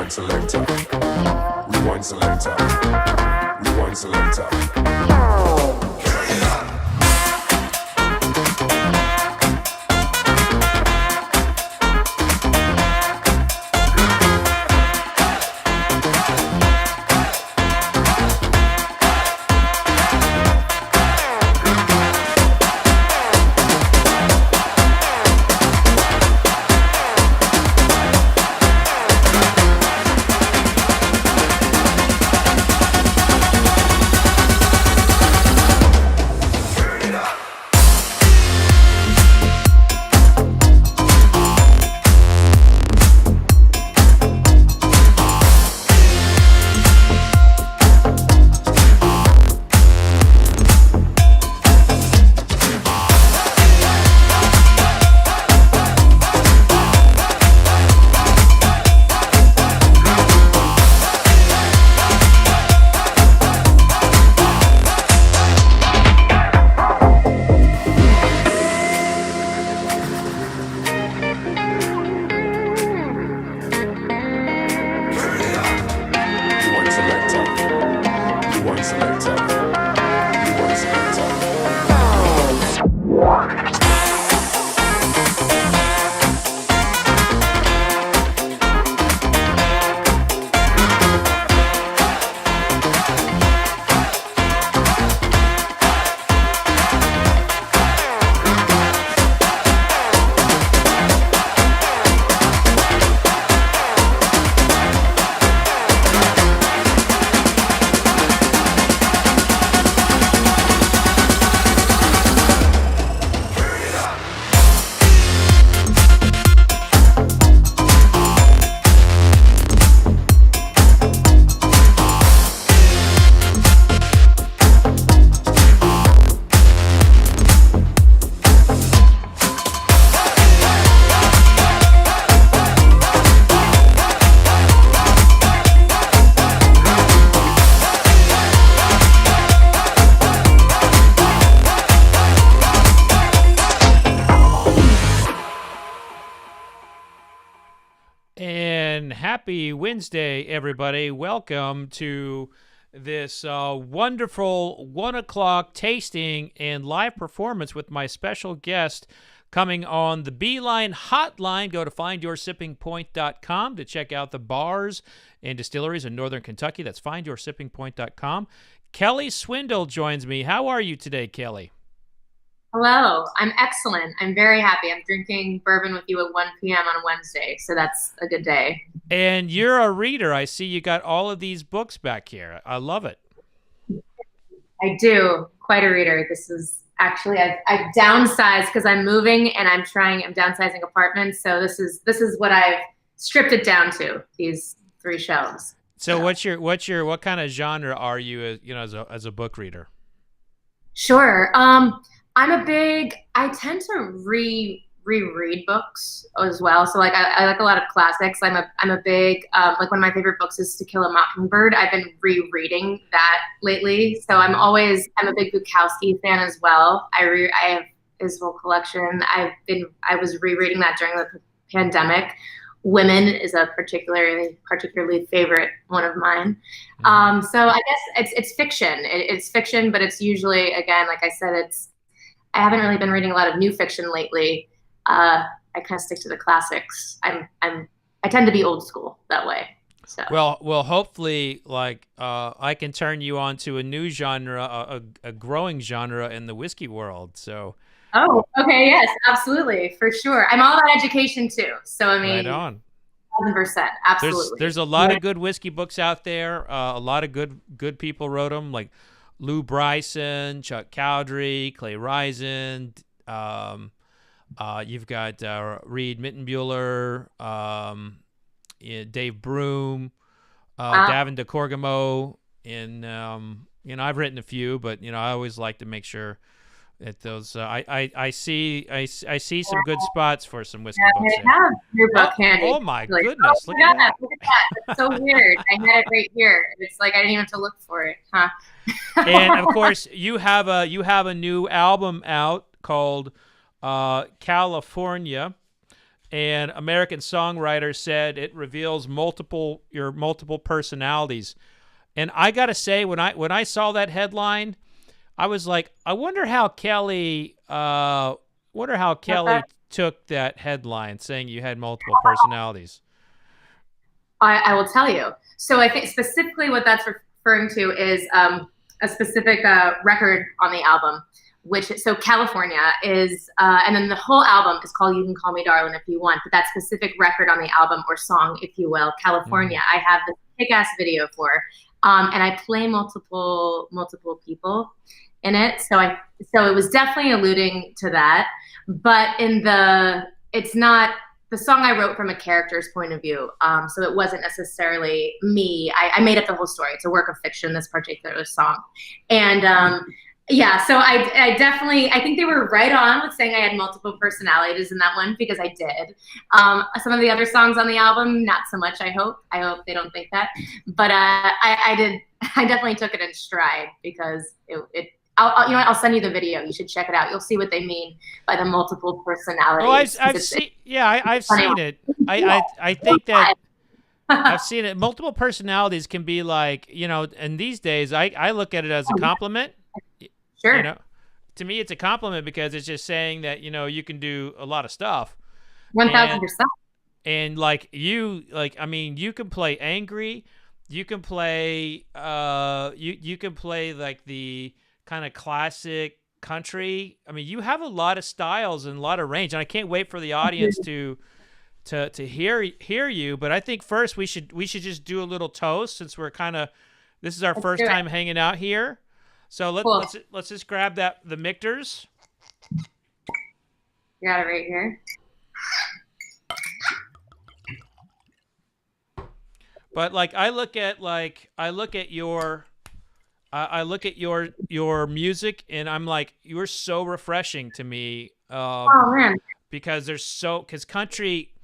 Rewind selector. Rewind selector. Rewind selector. Happy Wednesday, everybody. Welcome to this wonderful 1 o'clock tasting and live performance with my special guest coming on the Beeline Hotline. Go to findyoursippingpoint.com to check out the bars and distilleries in Northern Kentucky. That's findyoursippingpoint.com. Kelley Swindall joins me. How are you today, Kelley? Hello, I'm excellent. I'm very happy. I'm drinking bourbon with you at 1 p.m. on a Wednesday, so that's a good day. And you're a reader. I see you got all of these books back here. I love it. I do. Quite a reader. This is actually, I've downsized because I'm moving and I'm downsizing apartments. So this is what I've stripped it down to, these 3 shelves. So what kind of genre are you, as a book reader? Sure. I tend to reread books as well. So like I like a lot of classics. I'm a big like one of my favorite books is To Kill a Mockingbird. I've been rereading that lately. So I'm a big Bukowski fan as well. I have his whole collection. I was rereading that during the pandemic. Women is a particularly favorite one of mine. So I guess it's fiction. It's fiction, but it's usually, again, like I said, I haven't really been reading a lot of new fiction lately. I kind of stick to the classics. I tend to be old school that way. So. Well, hopefully, I can turn you on to a new genre, a growing genre in the whiskey world. So. Oh, okay, yes, absolutely, for sure. I'm all about education too. So I mean, right on. 1,000%, absolutely. There's a lot of good whiskey books out there. A lot of good people wrote them, like Lou Bryson, Chuck Cowdery, Clay Risen. You've got Reed Mittenbuehler, Dave Broom, Davin DeCorgamo, and I've written a few, but I always like to make sure that those I see some good spots for some whiskey books. I have your book handy. Oh my goodness! Look at that! It's so weird. I had it right here. It's like I didn't even have to look for it, huh? And of course, you have a new album out called California, and American Songwriter said it reveals your multiple personalities. And I gotta say, when I saw that headline, I was like, I wonder how Kelley took that headline saying you had multiple personalities. I will tell you. So I think specifically what that's referring to is a specific record on the album, so California is, and then the whole album is called You Can Call Me Darlin' If You Want, but that specific record on the album, or song, if you will, California, I have this kick-ass video for, and I play multiple people in it. So it was definitely alluding to that, but it's not the song I wrote from a character's point of view. So it wasn't necessarily me. I made up the whole story. It's a work of fiction, this particular song. And yeah, so I definitely, I think they were right on with saying I had multiple personalities in that one, because I did. Some of the other songs on the album, not so much, I hope. I hope they don't think that. But I definitely took it in stride, because I'll send you the video. You should check it out. You'll see what they mean by the multiple personalities. Oh, I've seen. Yeah, I've seen it. I think that I've seen it. Multiple personalities can be like, and these days I look at it as a compliment. Sure. To me, it's a compliment, because it's just saying that you can do a lot of stuff. 1,000%. And you can play angry. You can play. You can play like the kind of classic country. I mean, you have a lot of styles and a lot of range, and I can't wait for the audience to hear you. But I think first we should just do a little toast, since this is our first time hanging out here. So let's just grab the Michters. Got it right here. But I look at your music, and I'm like, you're so refreshing to me. Oh man! Because country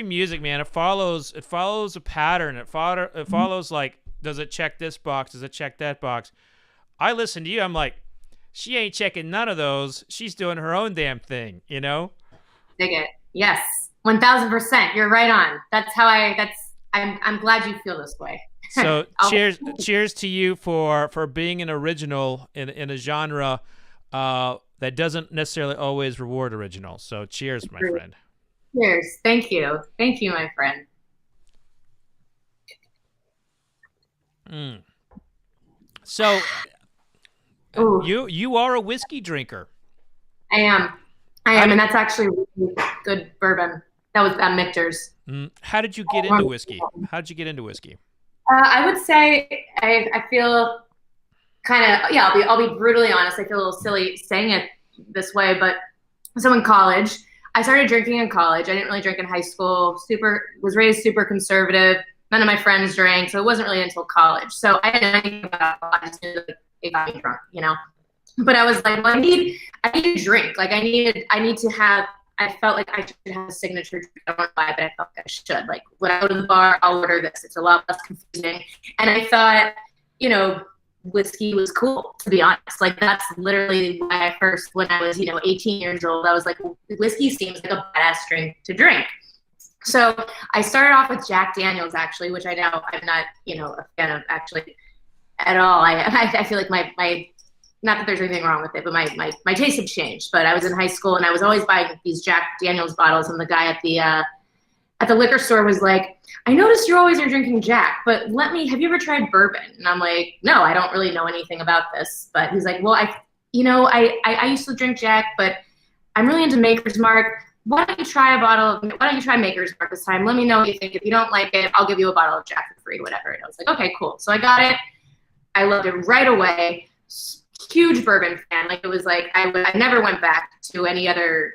music, man, it follows a pattern. It follows like, does it check this box? Does it check that box? I listen to you, I'm like, she ain't checking none of those. She's doing her own damn thing, Dig it. Yes, 1,000%. You're right on. I'm glad you feel this way. So cheers to you for being an original in a genre that doesn't necessarily always reward original. So cheers, my friend. Cheers. Thank you, my friend. So you are a whiskey drinker. I am, and that's actually really good bourbon. That was Michter's. How did you get into whiskey? I would say I feel kind of, I'll be brutally honest. I feel a little silly saying it this way, but so in college, I started drinking in college. I didn't really drink in high school. Was raised super conservative. None of my friends drank, so it wasn't really until college. So I didn't know anything about it. I just knew that it got me drunk, But I was like, well, I need to drink. Like I felt like I should have a signature drink. I don't know why, but I felt like I should. Like, when I go to the bar, I'll order this. It's a lot less confusing. And I thought, whiskey was cool, to be honest. Like, that's literally why when I was, 18 years old, I was like, whiskey seems like a badass drink to drink. So I started off with Jack Daniels, actually, which I'm not, a fan of actually at all. I feel like my not that there's anything wrong with it, but my taste had changed. But I was in high school, and I was always buying these Jack Daniels bottles, and the guy at the liquor store was like, I noticed you always are drinking Jack, but have you ever tried bourbon? And I'm like, no, I don't really know anything about this. But he's like, well, I used to drink Jack, but I'm really into Maker's Mark. Why don't you try Maker's Mark this time? Let me know what you think. If you don't like it, I'll give you a bottle of Jack for free, whatever. And I was like, okay, cool. So I got it. I loved it right away. Huge bourbon fan. Like, it was like I never went back to any other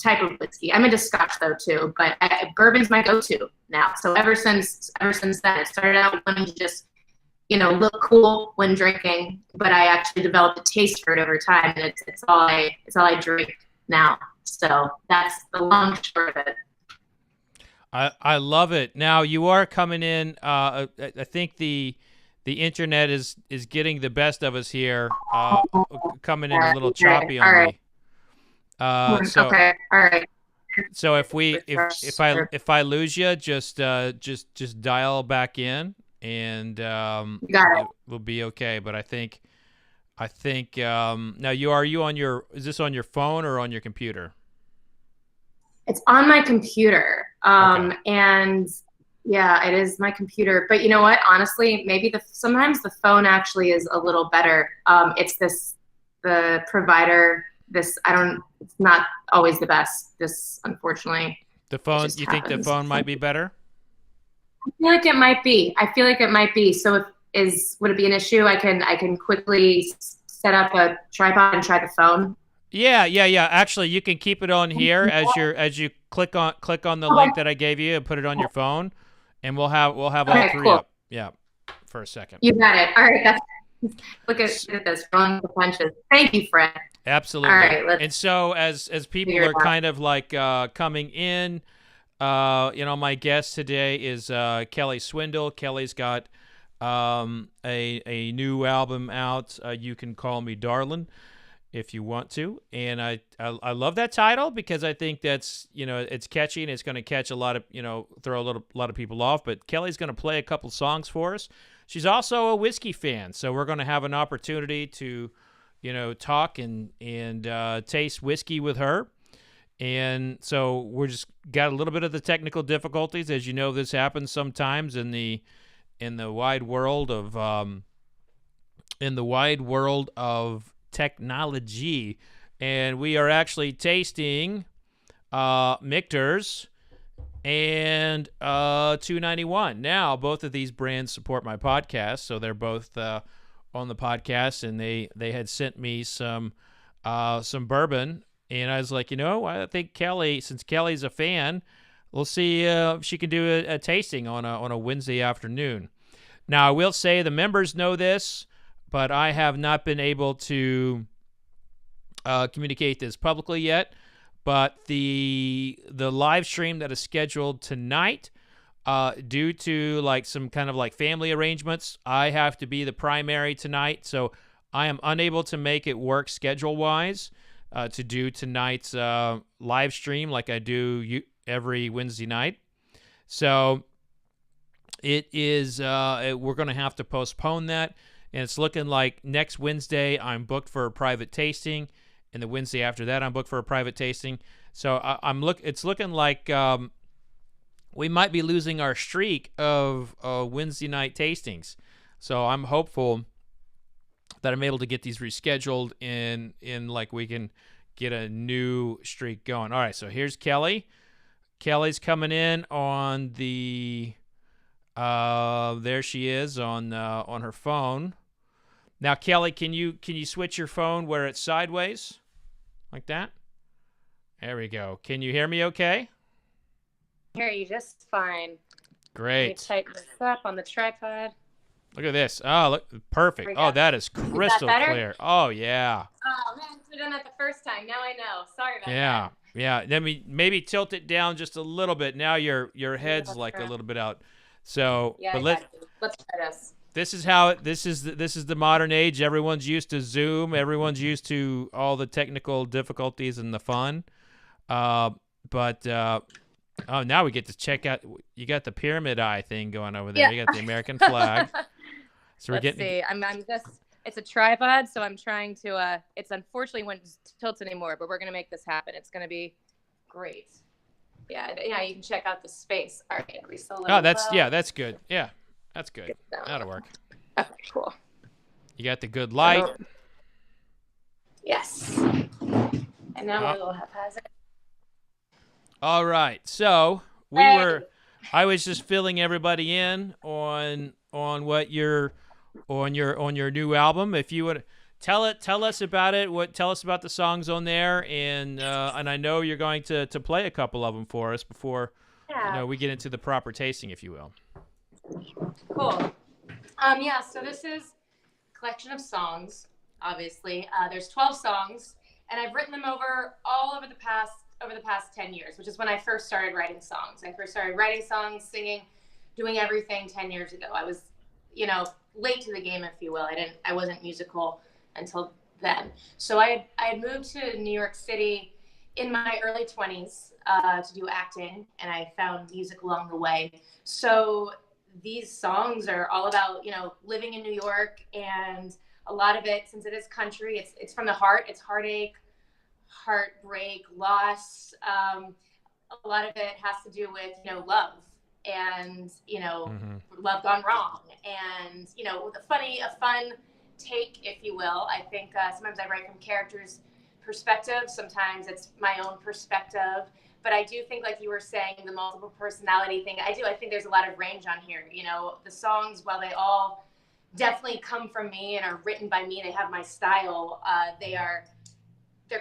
type of whiskey. I'm into Scotch though too, but bourbon's my go-to now. So ever since then, it started out wanting to just look cool when drinking, but I actually developed a taste for it over time, and it's all I drink now. So that's the long short of it. I love it. Now you are coming in. I think the internet is getting the best of us here. Coming in a little choppy on me. So, okay. All right. So if I lose you, just dial back in, and You got it. it will be okay. But I think now is this on your phone or on your computer? It's on my computer. Okay. And yeah, it is my computer. But you know what? Honestly, maybe sometimes the phone actually is a little better. It's the provider. It's not always the best. This, unfortunately, The it phone, just you think the happens. phone might be better? I feel like it might be. I feel like it might be. So would it be an issue? I can quickly set up a tripod and try the phone. Yeah. Actually, you can keep it on here as you click on the Okay. link that I gave you and put it on your phone, and we'll have all Okay, three cool. up. Yeah, for a second. You got it. All right. Look at this. Rolling the punches. Thank you, Fred. Absolutely. All right. And so as people figure it are out. kind of like coming in, my guest today is Kelley Swindall. Kelley's got a new album out. You Can Call Me Darlin, if you want to. And I love that title because I think that's, it's catchy and it's going to catch a lot of, throw a lot of people off. But Kelley's going to play a couple songs for us. She's also a whiskey fan, so we're going to have an opportunity to, talk and taste whiskey with her. And so we're just got a little bit of the technical difficulties. As you know, this happens sometimes in the wide world of technology. And we are actually tasting Michter's and 291. Now, both of these brands support my podcast, so they're both on the podcast, and they had sent me some bourbon, and I was like, I think Kelley, since Kelley's a fan, we'll see if she can do a tasting on a Wednesday afternoon. Now, I will say the members know this, but I have not been able to communicate this publicly yet. But the live stream that is scheduled tonight, due to like some kind of like family arrangements, I have to be the primary tonight, so I am unable to make it work schedule-wise to do tonight's live stream like I do every Wednesday night. So it is we're going to have to postpone that, and it's looking like next Wednesday I'm booked for a private tasting, and the Wednesday after that I'm booked for a private tasting. So it's looking like we might be losing our streak of Wednesday night tastings. So I'm hopeful that I'm able to get these rescheduled in like we can get a new streak going. All right, so here's Kelley. Kelley's coming in on the there she is on her phone. Now, Kelley, can you switch your phone where it's sideways? Like that? There we go. Can you hear me okay? Hear you just fine. Great. Let me tighten this up on the tripod. Look at this. Oh, look, perfect. Oh, that is crystal clear. Oh, yeah. Oh, man, I should have done that the first time. Now I know. Sorry about that. Yeah. Let me maybe tilt it down just a little bit. Now your head's like a little bit out. So, yeah, but let's try this. This is the modern age. Everyone's used to Zoom. Everyone's used to all the technical difficulties and the fun. But now we get to check out. You got the pyramid eye thing going over there. Yeah. You got the American flag. So Let's see. I'm just. It's a tripod, so I'm trying to. It's unfortunately won't tilt anymore, but we're gonna make this happen. It's gonna be great. Yeah. You can check out the space. All right. Are we still that's good. Yeah, that's good. That'll work. Okay. Cool. You got the good light. Yes. And now we will haphazard. All right. So I was just filling everybody in on what your new album. If you would tell us about it, tell us about the songs on there, and I know you're going to play a couple of them for us before we get into the proper tasting, if you will. Cool. So this is a collection of songs. Obviously, there's 12 songs, and I've written them over the past 10 years, which is when I first started writing songs. I first started writing songs, singing, doing everything 10 years ago. I was, late to the game, if you will. I wasn't musical until then. So I had moved to New York City in my early 20s to do acting, and I found music along the way. So these songs are all about, you know, living in New York, and a lot of it, since it is country, it's from the heart. It's heartache, heartbreak, loss. A lot of it has to do with, you know, love and, you know, love gone wrong, and, you know, with a fun take, if you will. I think sometimes I write from characters' perspective. Sometimes it's my own perspective. But I do think, like you were saying, the multiple personality thing, I think there's a lot of range on here. You know, the songs, while they all definitely come from me and are written by me, they have my style, they're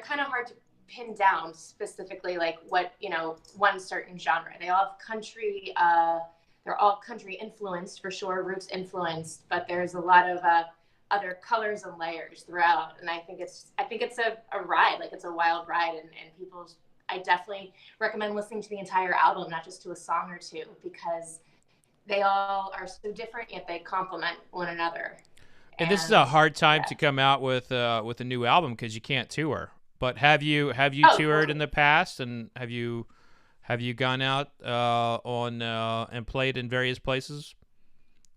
kind of hard to pin down specifically, like what, you know, one certain genre. They all have country, they're all country influenced for sure, roots influenced, but there's a lot of other colors and layers throughout. And I think it's a ride, like it's a wild ride, and I definitely recommend listening to the entire album, not just to a song or two, because they all are so different, yet they complement one another. And this is a hard time to come out with a new album because you can't tour. But have you toured in the past, and have you gone out on and played in various places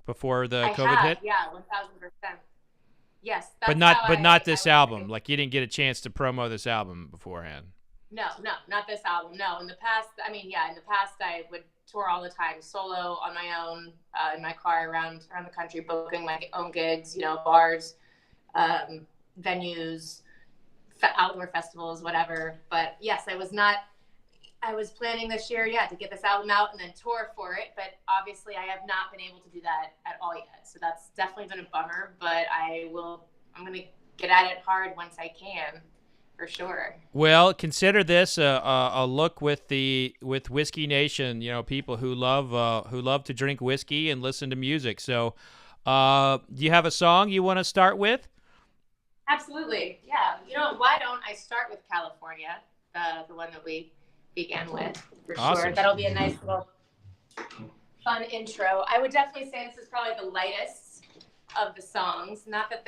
before the COVID hit? Yeah, 1,000%. Yes, but not this album. Like, you didn't get a chance to promo this album beforehand. No, not this album. No, in the past, I would tour all the time, solo, on my own, in my car around the country, booking my own gigs, you know, bars, venues, outdoor festivals, whatever. But yes, I was planning this year, to get this album out and then tour for it. But obviously I have not been able to do that at all yet. So that's definitely been a bummer, but I'm going to get at it hard once I can. For sure. Well, consider this a look with Whiskey Nation. You know, people who love to drink whiskey and listen to music. So, do you have a song you want to start with? Absolutely. Yeah. You know, why don't I start with California, the one that we began with? For awesome. Sure. That'll be a nice little fun intro. I would definitely say this is probably the lightest of the songs. Not that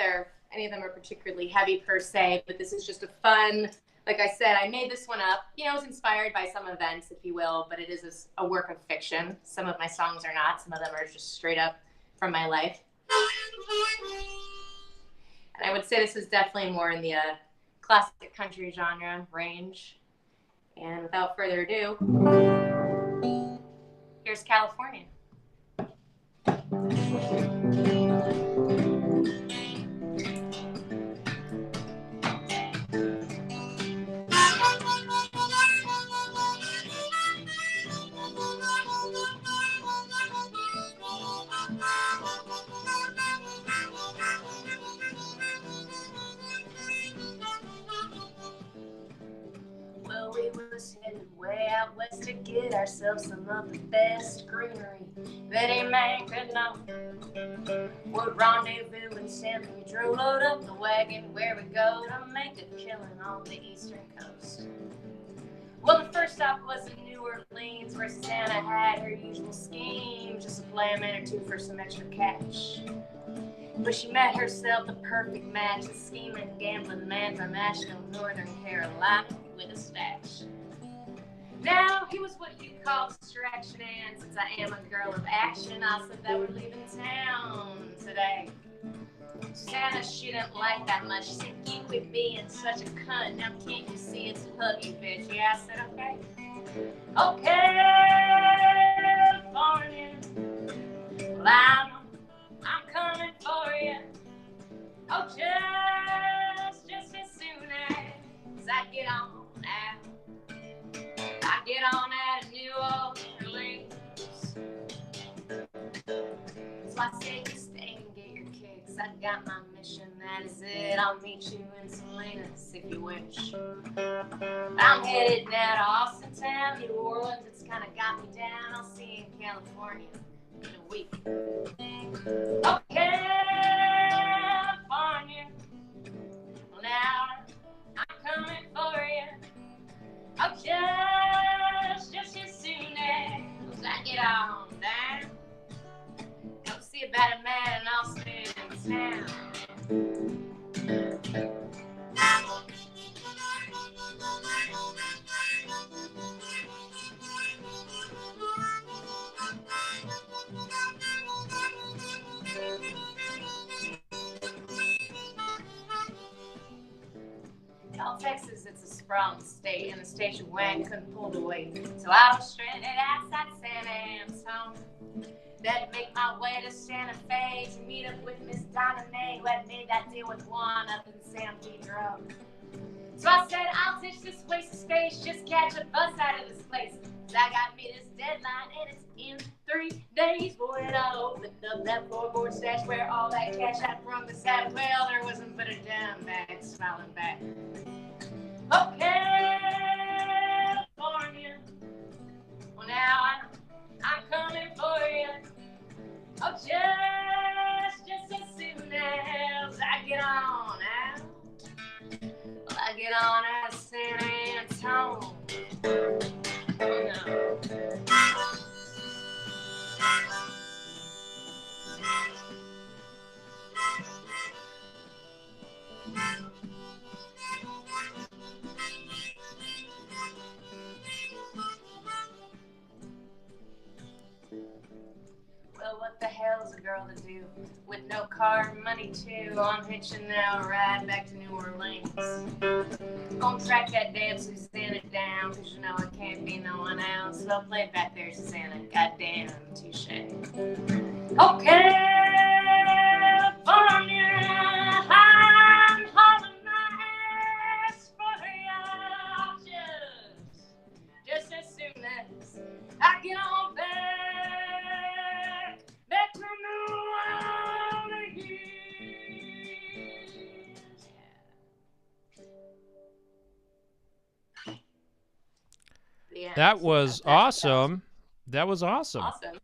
any of them are particularly heavy per se, but this is just a fun, like I said, I made this one up. You know, it was inspired by some events, if you will, but it is a work of fiction. Some of my songs are not. Some of them are just straight up from my life. And I would say this is definitely more in the classic country genre range. And without further ado, here's California. Way out west to get ourselves some of the best greenery that a man could know. Would rendezvous in San Pedro, load up the wagon where we go to make a killing on the eastern coast. Well, the first stop was in New Orleans, where Susanna had her usual scheme, just to play a minute or two for some extra cash. But she met herself the perfect match, a scheming, gambling man from Asheville, Northern Carolina, with a stash. Now, he was what you'd call distraction, and since I am a girl of action, I said that we're leaving town today. Susanna, she didn't like that much. She said, you quit being such a cunt. Now can't you see it's a huggy, bitch? Yeah, I said, okay. Okay, California. Well, I'm coming for you. Oh, just as soon as I get on out. I get on out of New Orleans. So I say you stay and get your kicks. I got my mission, that is it. I'll meet you in Salinas if you wish. I'm headed now to Austin town, New Orleans. It's kind of got me down. I'll see you in California in a week. Oh, California. Well, now I'm coming for you. Oh, just as soon as I get on down. Go see about a man and I'll stay in town. Well, Texas, it's a sprawling state, and the station wagon couldn't pull the weight. So I was stranded outside San Antonio. Then make my way to Santa Fe to meet up with Miss Donna May, who had made that deal with Juan up in San Pedro. So I said, I'll ditch this waste of space, just catch a bus out of this place. So I got me this deadline, and it's in 3 days. Boy, and I opened up that floorboard stash where all that cash I from the sad. Well, there wasn't but a damn bag smiling back. Oh, California. Well, now I'm coming for you. Oh, just as soon as I get on out. Well, I get on out of San Antonio. Oh, no. Well, what the hell's a girl to do with no car and money too? I'm hitching now a ride back to New Orleans. Gonna track that damn Susanna down, cause you know it can't be no one else. So play it back there, Susanna. Goddamn, touche. Okay, California, I'm hauling my ass for you. Just as soon as I get on back to New Orleans. Yeah. That was awesome. That was awesome. Awesome.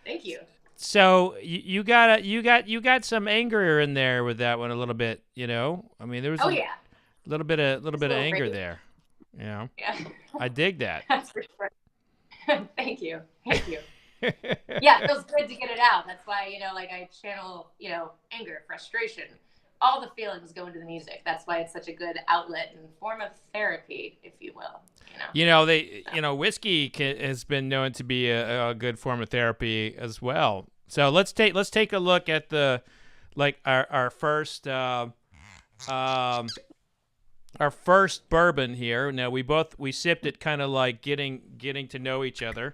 Thank you. So you got some anger in there with that one a little bit, you know. I mean, there was a little bit of anger rage there, you know. Yeah. I dig that. That's for sure. Thank you. Yeah, it feels good to get it out. That's why, you know, like I channel, you know, anger, frustration, all the feelings go into the music. That's why it's such a good outlet and form of therapy, if you will. Whiskey has been known to be a good form of therapy as well. So let's take a look at our first bourbon here. Now we sipped it kind of like getting to know each other.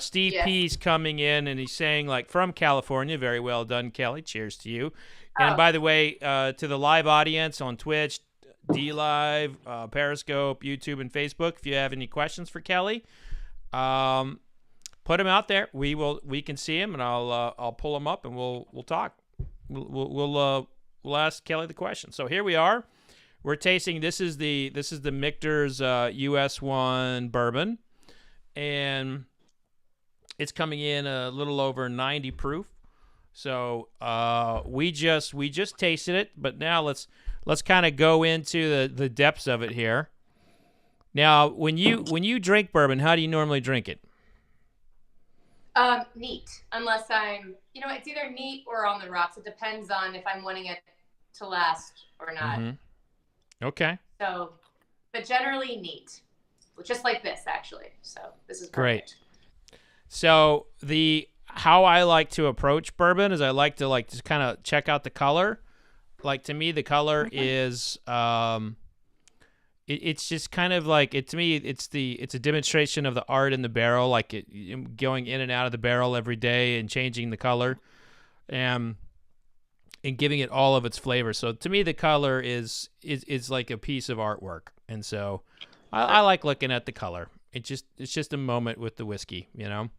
Steve P's coming in and he's saying like from California. Very well done, Kelly. Cheers to you. And by the way, to the live audience on Twitch, D Live, Periscope, YouTube, and Facebook, if you have any questions for Kelly, put them out there. We can see him, and I'll pull them up and we'll talk. We'll ask Kelly the question. So here we are. We're tasting. This is the Michter's US 1 bourbon, and it's coming in a little over 90 proof. So we just tasted it, but now let's kind of go into the depths of it here. Now, when you drink bourbon, how do you normally drink it? Neat, unless it's either neat or on the rocks. It depends on if I'm wanting it to last or not. Mm-hmm. Okay. So, but generally neat, just like this actually. So this is perfect. Great. So how I like to approach bourbon is I like to just kind of check out the color. Like to me, the color is it's just kind of like to me it's a demonstration of the art in the barrel, like it going in and out of the barrel every day and changing the color, and giving it all of its flavor. So to me, the color is like a piece of artwork, and so I like looking at the color. It's just a moment with the whiskey, you know.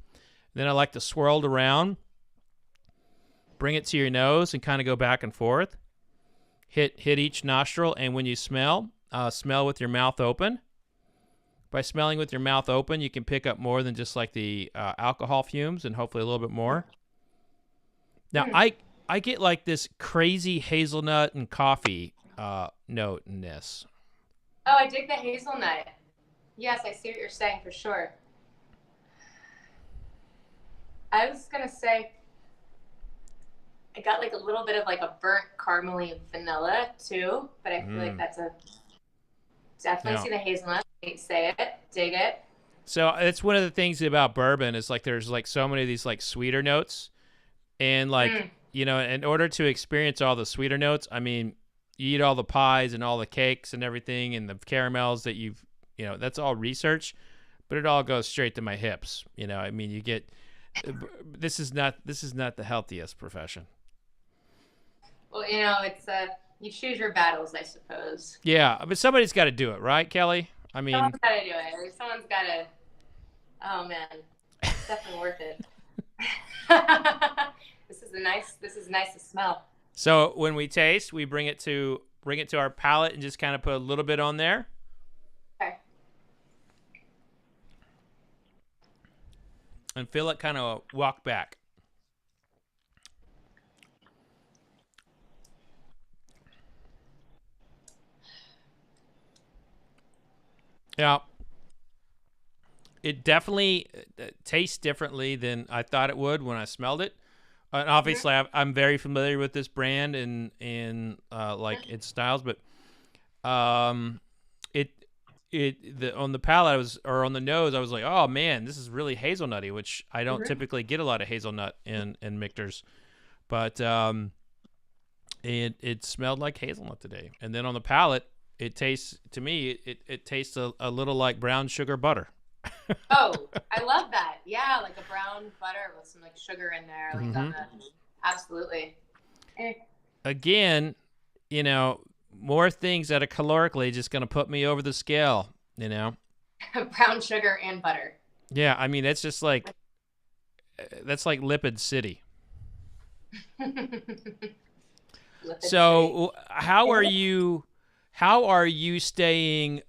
Then I like to swirl it around, bring it to your nose, and kind of go back and forth. Hit each nostril, and when you smell with your mouth open. By smelling with your mouth open, you can pick up more than just like the alcohol fumes, and hopefully a little bit more. Now, I get like this crazy hazelnut and coffee note in this. Oh, I dig the hazelnut. Yes, I see what you're saying for sure. I was going to say, I got like a little bit of like a burnt caramely vanilla too, but I feel like that's definitely see the hazelnut. Say it, dig it. So it's one of the things about bourbon is like there's like so many of these like sweeter notes, and like in order to experience all the sweeter notes, I mean, you eat all the pies and all the cakes and everything and the caramels that that's all research, but it all goes straight to my hips. I mean, you get, this is not the healthiest profession. Well, it's you choose your battles, I suppose. Yeah, but somebody's got to do it, right, Kelly? I mean, someone's got to do it. Someone's got to. Oh man, it's definitely worth it. This is nice to smell. So when we taste, we bring it to our palate and just kind of put a little bit on there. Okay. And feel it kind of walk back. Yeah. It definitely tastes differently than I thought it would when I smelled it. And obviously, I'm very familiar with this brand and like its styles, but on the palate on the nose, I was like, oh man, this is really hazelnutty, which I don't typically get a lot of hazelnut in Michters, but it smelled like hazelnut today. And then on the palate, it tastes it tastes a little like brown sugar butter. Oh, I love that. Yeah, like a brown butter with some like sugar in there. Like absolutely. Again, more things that are calorically just going to put me over the scale, Brown sugar and butter. Yeah, I mean, that's just like, that's like lipid city. So how are you staying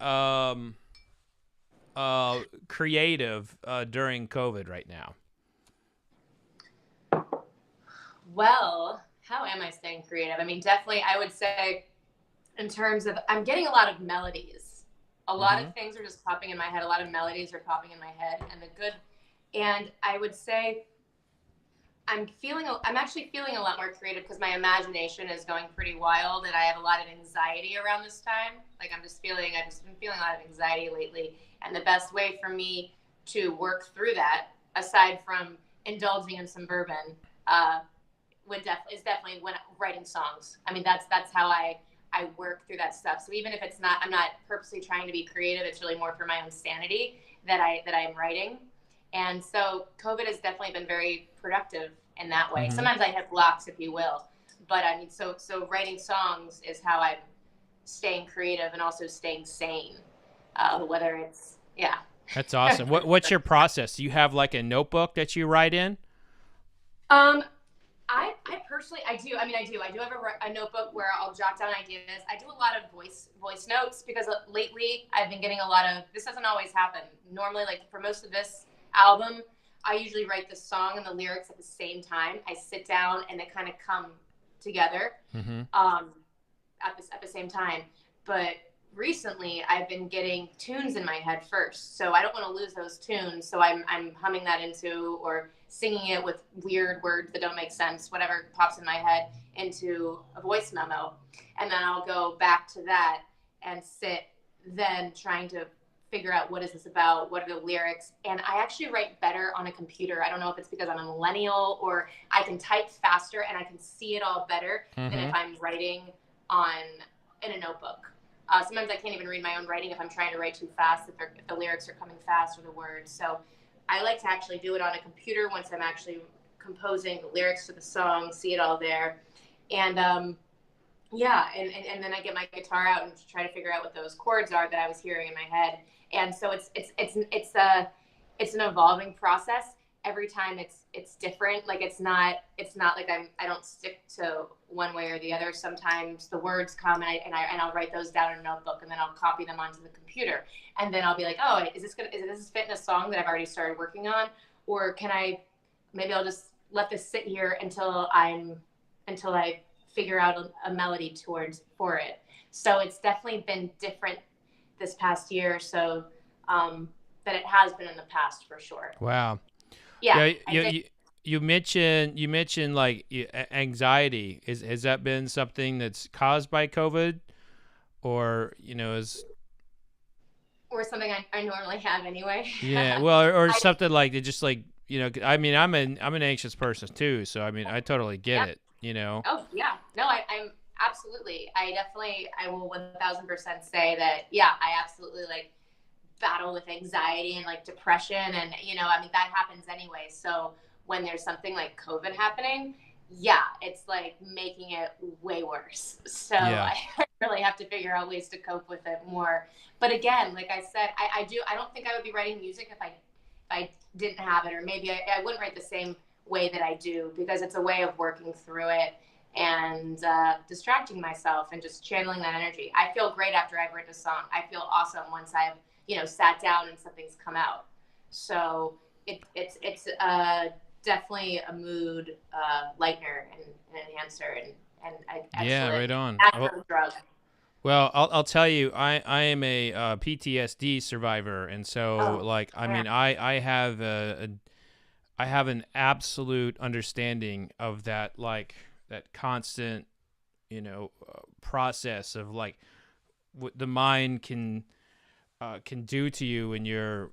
creative during COVID right now? Well, how am I staying creative? I mean, definitely, I would say in terms of, I'm getting a lot of melodies. A lot of things are just popping in my head. A lot of melodies are popping in my head, and I would say I'm actually feeling a lot more creative because my imagination is going pretty wild, and I have a lot of anxiety around this time. Like I've just been feeling a lot of anxiety lately. And the best way for me to work through that, aside from indulging in some bourbon, is definitely when writing songs. I mean, that's how I work through that stuff. So even if I'm not purposely trying to be creative, it's really more for my own sanity that I'm writing. And so COVID has definitely been very productive in that way. Sometimes I have blocks, if you will, but I mean, so writing songs is how I'm staying creative and also staying sane. Whether it's, yeah. That's awesome. What's your process? Do you have like a notebook that you write in? I personally, I do. I do have a notebook where I'll jot down ideas. I do a lot of voice notes because lately I've been getting a lot of, this doesn't always happen. Normally, like for most of this album, I usually write the song and the lyrics at the same time. I sit down and they kind of come together at the same time. But recently I've been getting tunes in my head first, so I don't want to lose those tunes, so I'm humming that into or singing it with weird words that don't make sense, whatever pops in my head, into a voice memo, and then I'll go back to that and sit then trying to figure out what is this about, what are the lyrics. And I actually write better on a computer. I don't know if it's because I'm a millennial or I can type faster and I can see it all better than if I'm writing in a notebook. Sometimes I can't even read my own writing if I'm trying to write too fast, if the lyrics are coming fast or the words. So I like to actually do it on a computer once I'm actually composing the lyrics to the song, see it all there. And and then I get my guitar out and try to figure out what those chords are that I was hearing in my head. And so it's an evolving process. Every time it's different. Like it's not like I don't stick to one way or the other. Sometimes the words come and I'll write those down in a notebook and then I'll copy them onto the computer. And then I'll be like, oh, is this fit in a song that I've already started working on? Or maybe I'll just let this sit here until I figure out a melody for it. So it's definitely been different this past year or so than it has been in the past for sure. Wow. Yeah. You mentioned like anxiety. Has that been something that's caused by COVID, or or something I normally have anyway? Yeah. Well, or something like it, just like I mean, I'm an anxious person too, so I mean, I totally get it. Oh yeah. No, I'm absolutely. I will 1000% say that, yeah, I absolutely like battle with anxiety and like depression. And, I mean, that happens anyway. So when there's something like COVID happening, yeah, it's like making it way worse. So Yeah. I really have to figure out ways to cope with it more. But again, like I said, I don't think I would be writing music if I didn't have it, or maybe I wouldn't write the same way that I do, because it's a way of working through it and distracting myself and just channeling that energy. I feel great after I've written a song. I feel awesome once I've, sat down and something's come out. So it's definitely a mood lightener and enhancer and Yeah, excellent right on. natural drug. Well, I'll tell you, I am a PTSD survivor, and so I have I have an absolute understanding of that, like that constant, process of like what the mind can do to you when you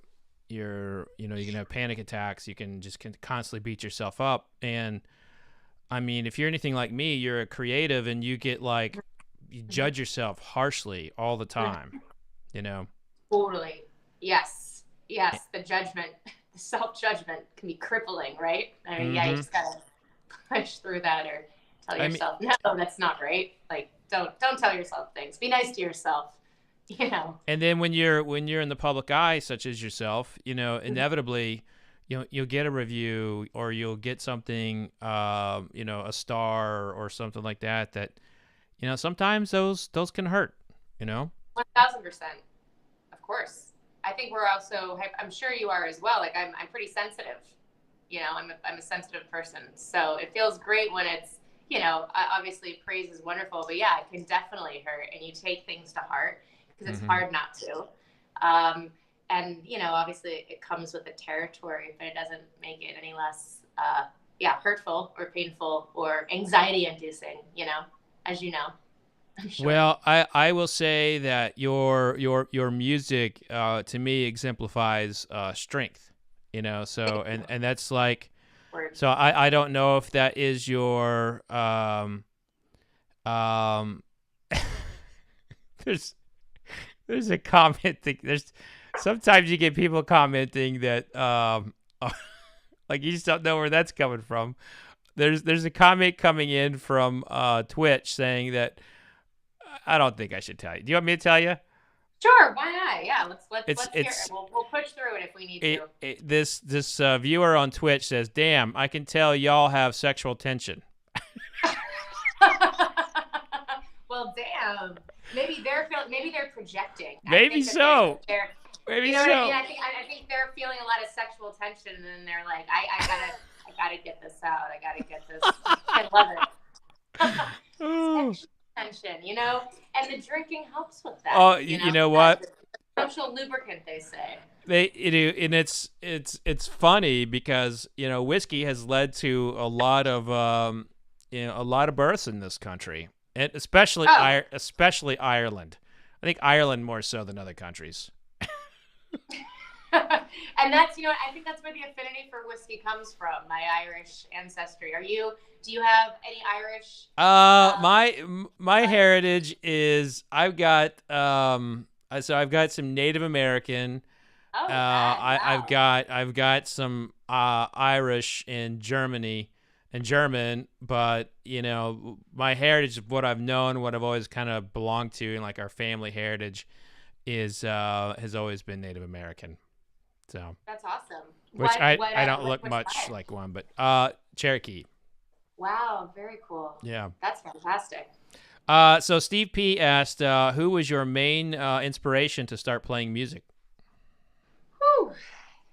can have panic attacks. You can constantly beat yourself up. And I mean, if you're anything like me, you're a creative and you get like, you judge yourself harshly all the time, Totally. Yes. The judgment, the self-judgment can be crippling, right? I mean, you just gotta push through that, or tell yourself, no, that's not right. Like, don't tell yourself things. Be nice to yourself. And then when you're in the public eye, such as yourself, inevitably, you'll get a review, or you'll get something, a star or something like that. That, sometimes those can hurt. 1000%. Of course. I think we're also. I'm sure you are as well. Like I'm pretty sensitive. I'm a sensitive person, so it feels great when it's. Obviously praise is wonderful, but yeah, it can definitely hurt, and you take things to heart. Because it's hard not to. And, obviously it comes with the territory, but it doesn't make it any less, hurtful or painful or anxiety inducing, as you know. I'm sure. Well, I will say that your music, to me, exemplifies strength, so, and that's like, Word. so I don't know if that is your, there's a comment there's sometimes you get people commenting that like you just don't know where that's coming from. There's a comment coming in from Twitch saying that I don't think I should tell you. Do you want me to tell you? Sure, why not? Yeah, let's hear it. We'll push through it if we need to. This viewer on Twitch says, "Damn, I can tell y'all have sexual tension." Well, damn. Maybe they're projecting. Maybe so. Maybe so. What I mean? I think they're feeling a lot of sexual tension, and then they're like, I gotta get this out. I gotta get this. I love it. Sexual tension, and the drinking helps with that. Oh, you know what? Social lubricant, they say. And it's funny because whiskey has led to a lot of births in this country. And especially Ireland. I think Ireland more so than other countries. And that's, I think that's where the affinity for whiskey comes from, my Irish ancestry. Do you have any Irish? My heritage is I've got some Native American. Oh, wow. I've got some Irish and German, but my heritage of what I've known, what I've always kind of belonged to, and like our family heritage is has always been Native American. So that's awesome. Which I don't look much like one, but Cherokee. Wow, very cool. Yeah, that's fantastic. So Steve P asked, who was your main inspiration to start playing music? Whew.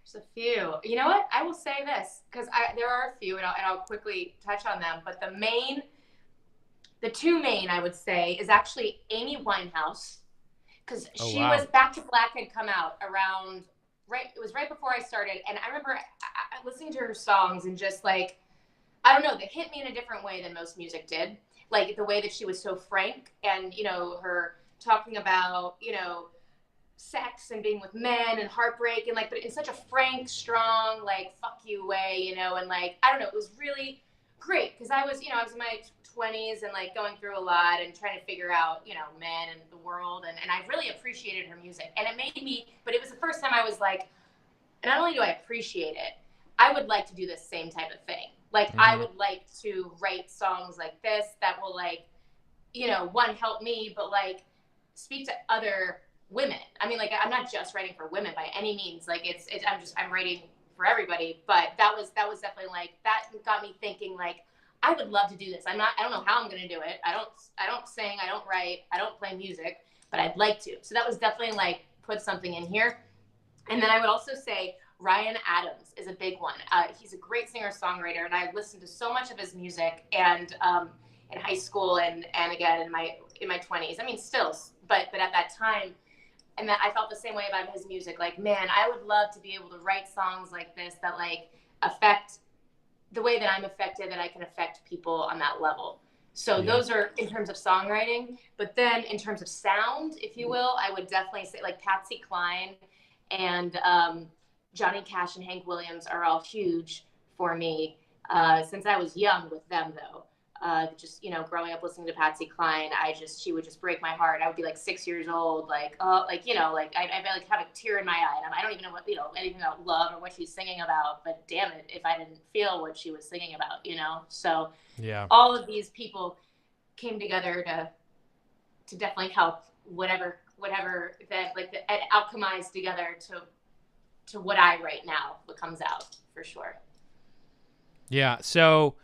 There's a few. You know what? I will say this, because there are a few, and I'll quickly touch on them. But the two main, I would say, is actually Amy Winehouse, because she was Back to Black had come out around it was right before I started, and I remember listening to her songs and just like, I don't know, they hit me in a different way than most music did. Like the way that she was so frank, and her talking about sex and being with men and heartbreak, and like, but in such a frank, strong, like fuck you way, and like, I don't know, it was really great, because I was in my 20s and like going through a lot and trying to figure out, you know, men and the world. And I really appreciated her music. And it made me, but it was the first time I was like, not only do I appreciate it, I would like to do the same type of thing. Like, I would like to write songs like this that will, like, you know, one, help me, but like speak to other women. I mean, like, I'm not just writing for women by any means. Like, I'm writing for everybody. But that was definitely like, that got me thinking, like, I would love to do this. I don't know how I'm going to do it. I don't sing, I don't write, I don't play music, but I'd like to. So that was definitely like, put something in here. And then I would also say Ryan Adams is a big one. He's a great singer-songwriter, and I listened to so much of his music and in high school and again in my 20s. I mean, still, but at that time, and that I felt the same way about his music. Like, man, I would love to be able to write songs like this that like affect the way that I'm affected, that I can affect people on that level. So those are in terms of songwriting. But then in terms of sound, if you will, I would definitely say like Patsy, Cline, and Johnny Cash and Hank Williams are all huge for me. Since I was young with them, though, just, you know, growing up listening to Patsy Cline, she would just break my heart. I would be like 6 years old, like, like, you know, like I'd like have a tear in my eye. And I don't even know what, you know, anything about love or what she's singing about, but damn it, if I didn't feel what she was singing about, you know? So all of these people came together to definitely help whatever that like it alchemized together to what I write now, what comes out for sure. Yeah. So,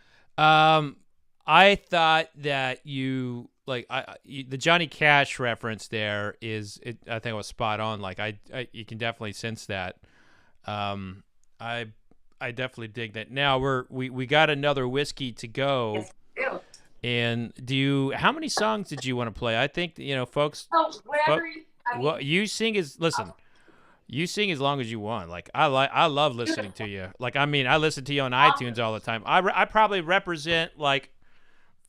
I thought that you like the Johnny Cash reference there I think it was spot on. Like you can definitely sense that. I definitely dig that. Now we got another whiskey to go. Yes, we do. And how many songs did you want to play? I think, you know, folks. Oh, whatever. You sing you sing as long as you want. Like I love listening to you. Like, I mean, I listen to you on iTunes all the time. I probably represent like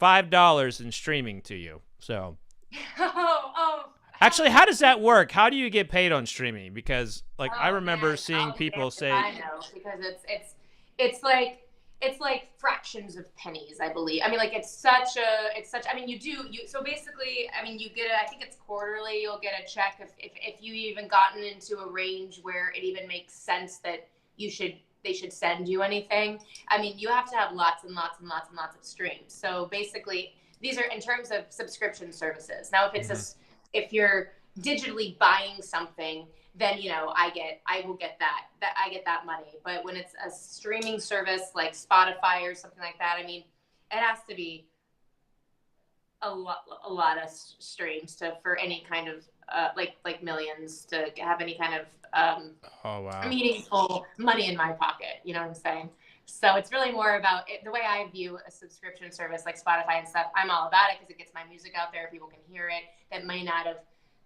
$5 in streaming to you. So actually, how does that work? How do you get paid on streaming? Because like I remember seeing people say, I know, because it's like fractions of pennies, I believe. I mean, like it's such I mean, so basically, I mean, you get I think it's quarterly, you'll get a check if you even gotten into a range where it even makes sense that they should send you anything. I mean, you have to have lots and lots and lots and lots of streams. So basically, these are in terms of subscription services. Now, if it's if you're digitally buying something, then, you know, I will get that money. But when it's a streaming service like Spotify or something like that, I mean, it has to be a lot of streams for any kind of like millions to have any kind of meaningful money in my pocket. You know what I'm saying? So it's really more about it, the way I view a subscription service like Spotify and stuff. I'm all about it because it gets my music out there. People can hear it that may not have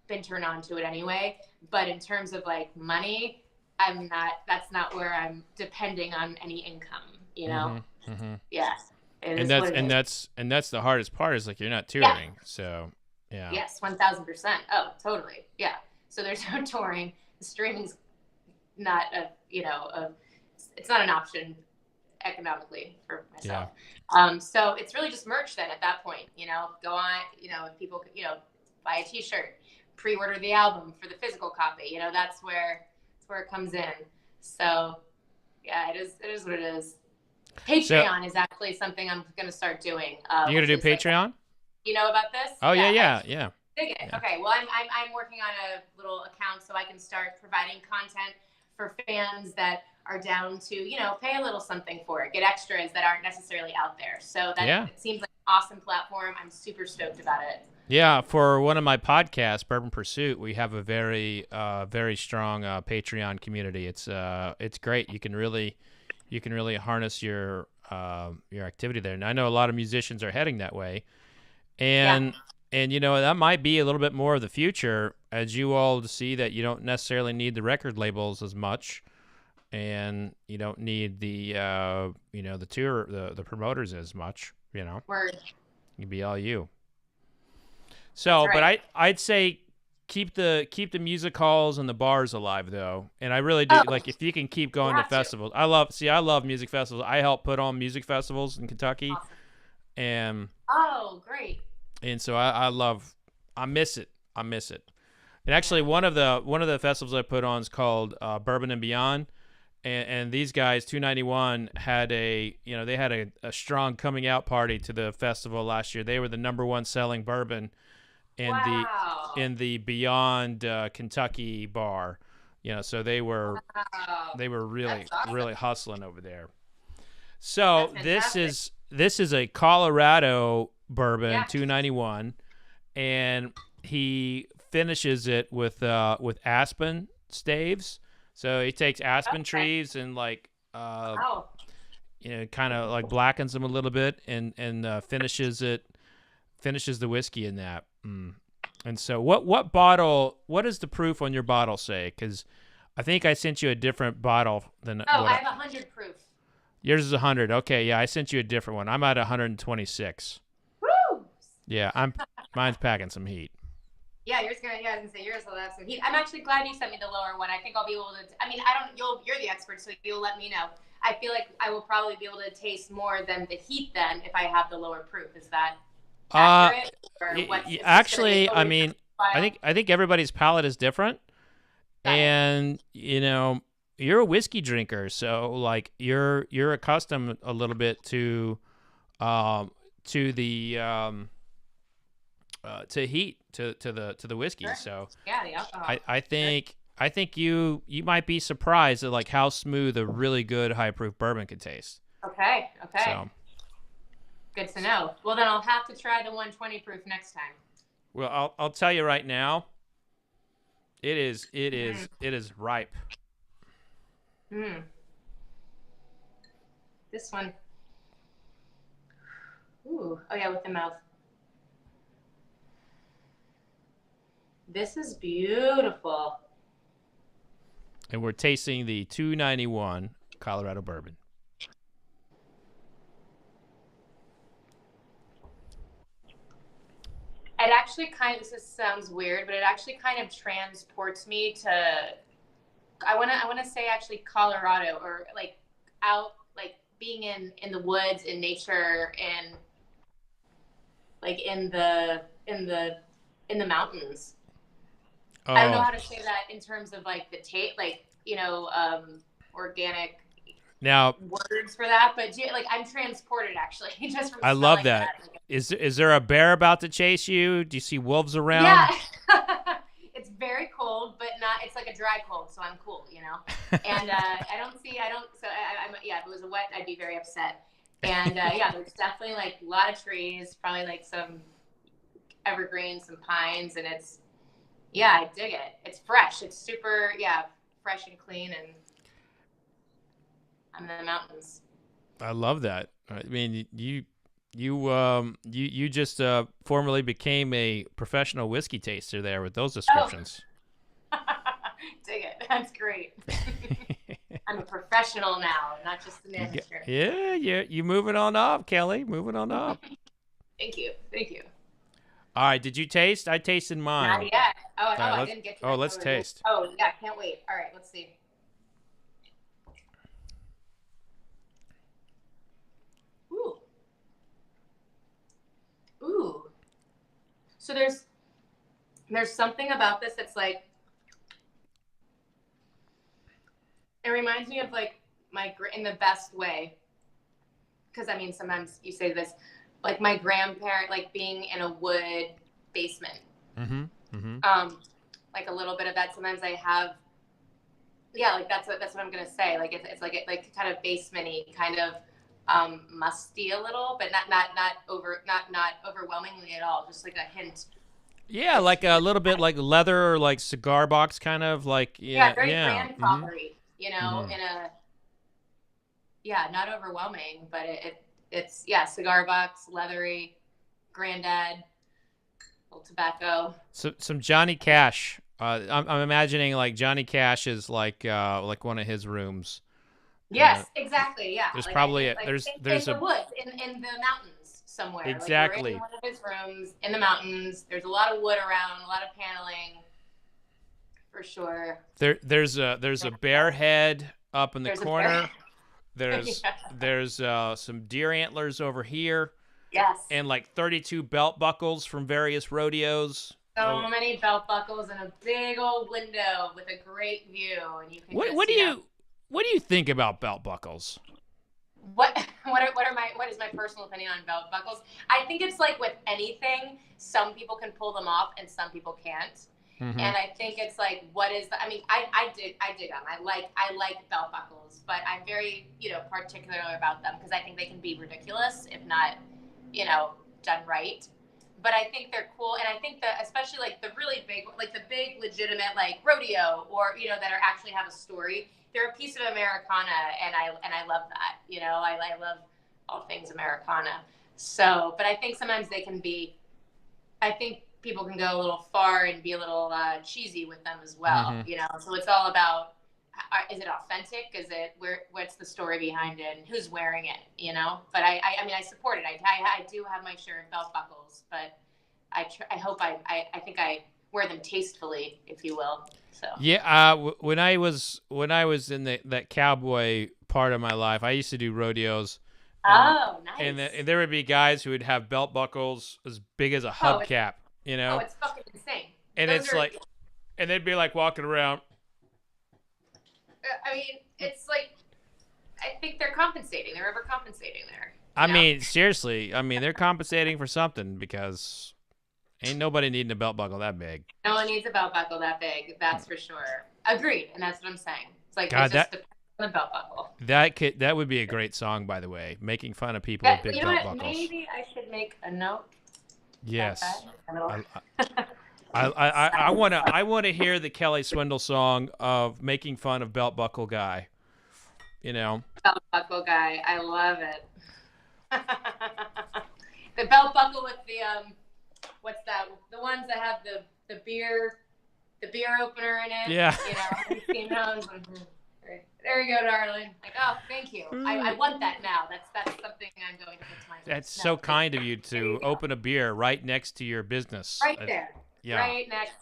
been turned on to it anyway. But in terms of like money, that's not where I'm depending on any income, you know? Yeah. And that's the hardest part is like, you're not touring. So yeah. Yes. 1,000%. Oh, totally. Yeah. So there's no touring. The streaming's not it's not an option economically for myself. Yeah. So it's really just merch then at that point, you know, go on, you know, if people, you know, buy a t-shirt, pre-order the album for the physical copy, you know, that's where it comes in. So yeah, it is what it is. Patreon is actually something I'm going to start doing. You're going to do Patreon? Like, you know about this? Oh yeah. Dig it. Yeah. Okay. Well, I'm working on a little account so I can start providing content for fans that are down to, you know, pay a little something for it, get extras that aren't necessarily out there. So it seems like an awesome platform. I'm super stoked about it. Yeah, for one of my podcasts, Bourbon Pursuit, we have a very, very strong Patreon community. It's great. You can really harness your activity there. And I know a lot of musicians are heading that way, and you know, that might be a little bit more of the future as you all see that you don't necessarily need the record labels as much, and you don't need the the tour the promoters as much. You know, Word. You can be all you. So, right. But I'd say keep the music halls and the bars alive though, and I really do like if you can keep going to festivals. I love music festivals. I help put on music festivals in Kentucky, and Oh, great. so I miss it. And actually, one of the festivals I put on is called Bourbon and Beyond, and these guys, 291, had a strong coming out party to the festival last year. They were the #1 selling bourbon in Wow. the Beyond Kentucky bar. So they were Wow. really That's awesome. really hustling over there. So That's this is a Colorado bourbon, Yeah. 291, and he finishes it with aspen staves. So he takes aspen trees and Wow. kind of like blackens them a little bit and finishes the whiskey in that. And so what does the proof on your bottle say? Because I think I sent you a different bottle than Oh, I have 100 proof. yours is 100. Okay, yeah, I sent you a different one. I'm at 126. Woo! Yeah, mine's packing some heat. Yeah, I was gonna say yours will have some heat. I'm actually glad you sent me the lower one. I think I'll be able to. I mean, you're the expert, so you'll let me know. I feel like I will probably be able to taste more than the heat then if I have the lower proof. Is that accurate? Actually, I mean, I think everybody's palate is different, and you're a whiskey drinker, so like you're accustomed a little bit to the to heat to the whiskey. Sure. So yeah, the alcohol. I think you might be surprised at like how smooth a really good high proof bourbon can taste. Okay. So, Good to know. Well, then I'll have to try the 120 proof next time. well, I'll tell you right now. It is ripe. This one. Ooh. Oh yeah, with the mouth. This is beautiful. And we're tasting the 291 Colorado bourbon. It actually this sounds weird, but it actually kind of transports me to, I want to say actually Colorado, or like out, like being in the woods, in nature, and like in the mountains. Oh. I don't know how to say that in terms of like the like, organic Now, words for that, but like I'm transported actually just from I love smelling that. Is there a bear about to chase you? Do you see wolves around? Yeah. It's very cold, but not. It's like a dry cold, so I'm cool, And I'm if it was a wet, I'd be very upset. And there's definitely like a lot of trees, probably like some evergreens, some pines, and I dig it. It's fresh. It's super, fresh and clean, and I'm in the mountains. I love that. I mean, you just formerly became a professional whiskey taster there with those descriptions. Oh. Dig it. That's great. I'm a professional now, not just an amateur. Yeah. You moving on up, Kelly. Moving on up. Thank you. All right. Did you taste? I tasted mine. Not yet. I didn't get to Oh, it. let's taste. Oh, yeah. Can't wait. All right. Let's see. Ooh. So there's something about this that's like, it reminds me of like in the best way. Because I mean, sometimes you say this, like my grandparent, like being in a wood basement. Like a little bit of that. Sometimes I have, like that's what I'm gonna say. Like it's like kind of basement-y, kind of musty a little, but not overwhelmingly at all. Just like a hint. Yeah, like a little bit like leather or like cigar box kind of like Very grandfathery, in a not overwhelming, but it's cigar box, leathery, granddad, little tobacco. So some Johnny Cash. I'm imagining like Johnny Cash is like one of his rooms. Yes, exactly. Yeah. There's like, probably there's in the woods, in the mountains somewhere. Exactly. Like we're in one of his rooms in the mountains. There's a lot of wood around, a lot of paneling, for sure. There's a bear head up in the corner. There's some deer antlers over here. Yes. and like 32 belt buckles from various rodeos. So many belt buckles and a big old window with a great view, and you can. What do you think about belt buckles? What is my personal opinion on belt buckles? I think it's like with anything, some people can pull them off and some people can't. Mm-hmm. And I think it's like, what is the? I mean, I dig them. I like belt buckles, but I'm very particular about them because I think they can be ridiculous if not done right. But I think they're cool, and I think that especially like the really big, like the big legitimate like rodeo or that are actually have a story. They're a piece of Americana, and I love that. I love all things Americana. So, but I think sometimes they can be. I think people can go a little far and be a little cheesy with them as well. Mm-hmm. So it's all about is it authentic? Is it what's the story behind it? And who's wearing it? But I mean I support it. I do have my share of belt buckles, but I think I wear them tastefully, if you will. So yeah, when I was in that cowboy part of my life, I used to do rodeos. Oh, nice. And there would be guys who would have belt buckles as big as a hubcap. Oh, it's fucking insane. And and they'd be like walking around. I mean, it's like, I think they're compensating. They're overcompensating there. I mean, seriously. I mean, they're compensating for something because ain't nobody needing a belt buckle that big. No one needs a belt buckle that big. That's for sure. Agreed. And that's what I'm saying. It's like, God, just depends on the belt buckle. That would be a great song, by the way. Making fun of people with big belt buckles. Maybe I should make a note. Yes. I want to hear the Kelley Swindall song of making fun of belt buckle guy. Belt buckle guy. I love it. The belt buckle with the what's that? The ones that have the beer opener in it. Yeah. You've seen those. There you go, darling. Like, oh, thank you. I want that now. That's something I'm going to put to my. That's so kind of you to open a beer right next to your business. Right there. Yeah. Right next.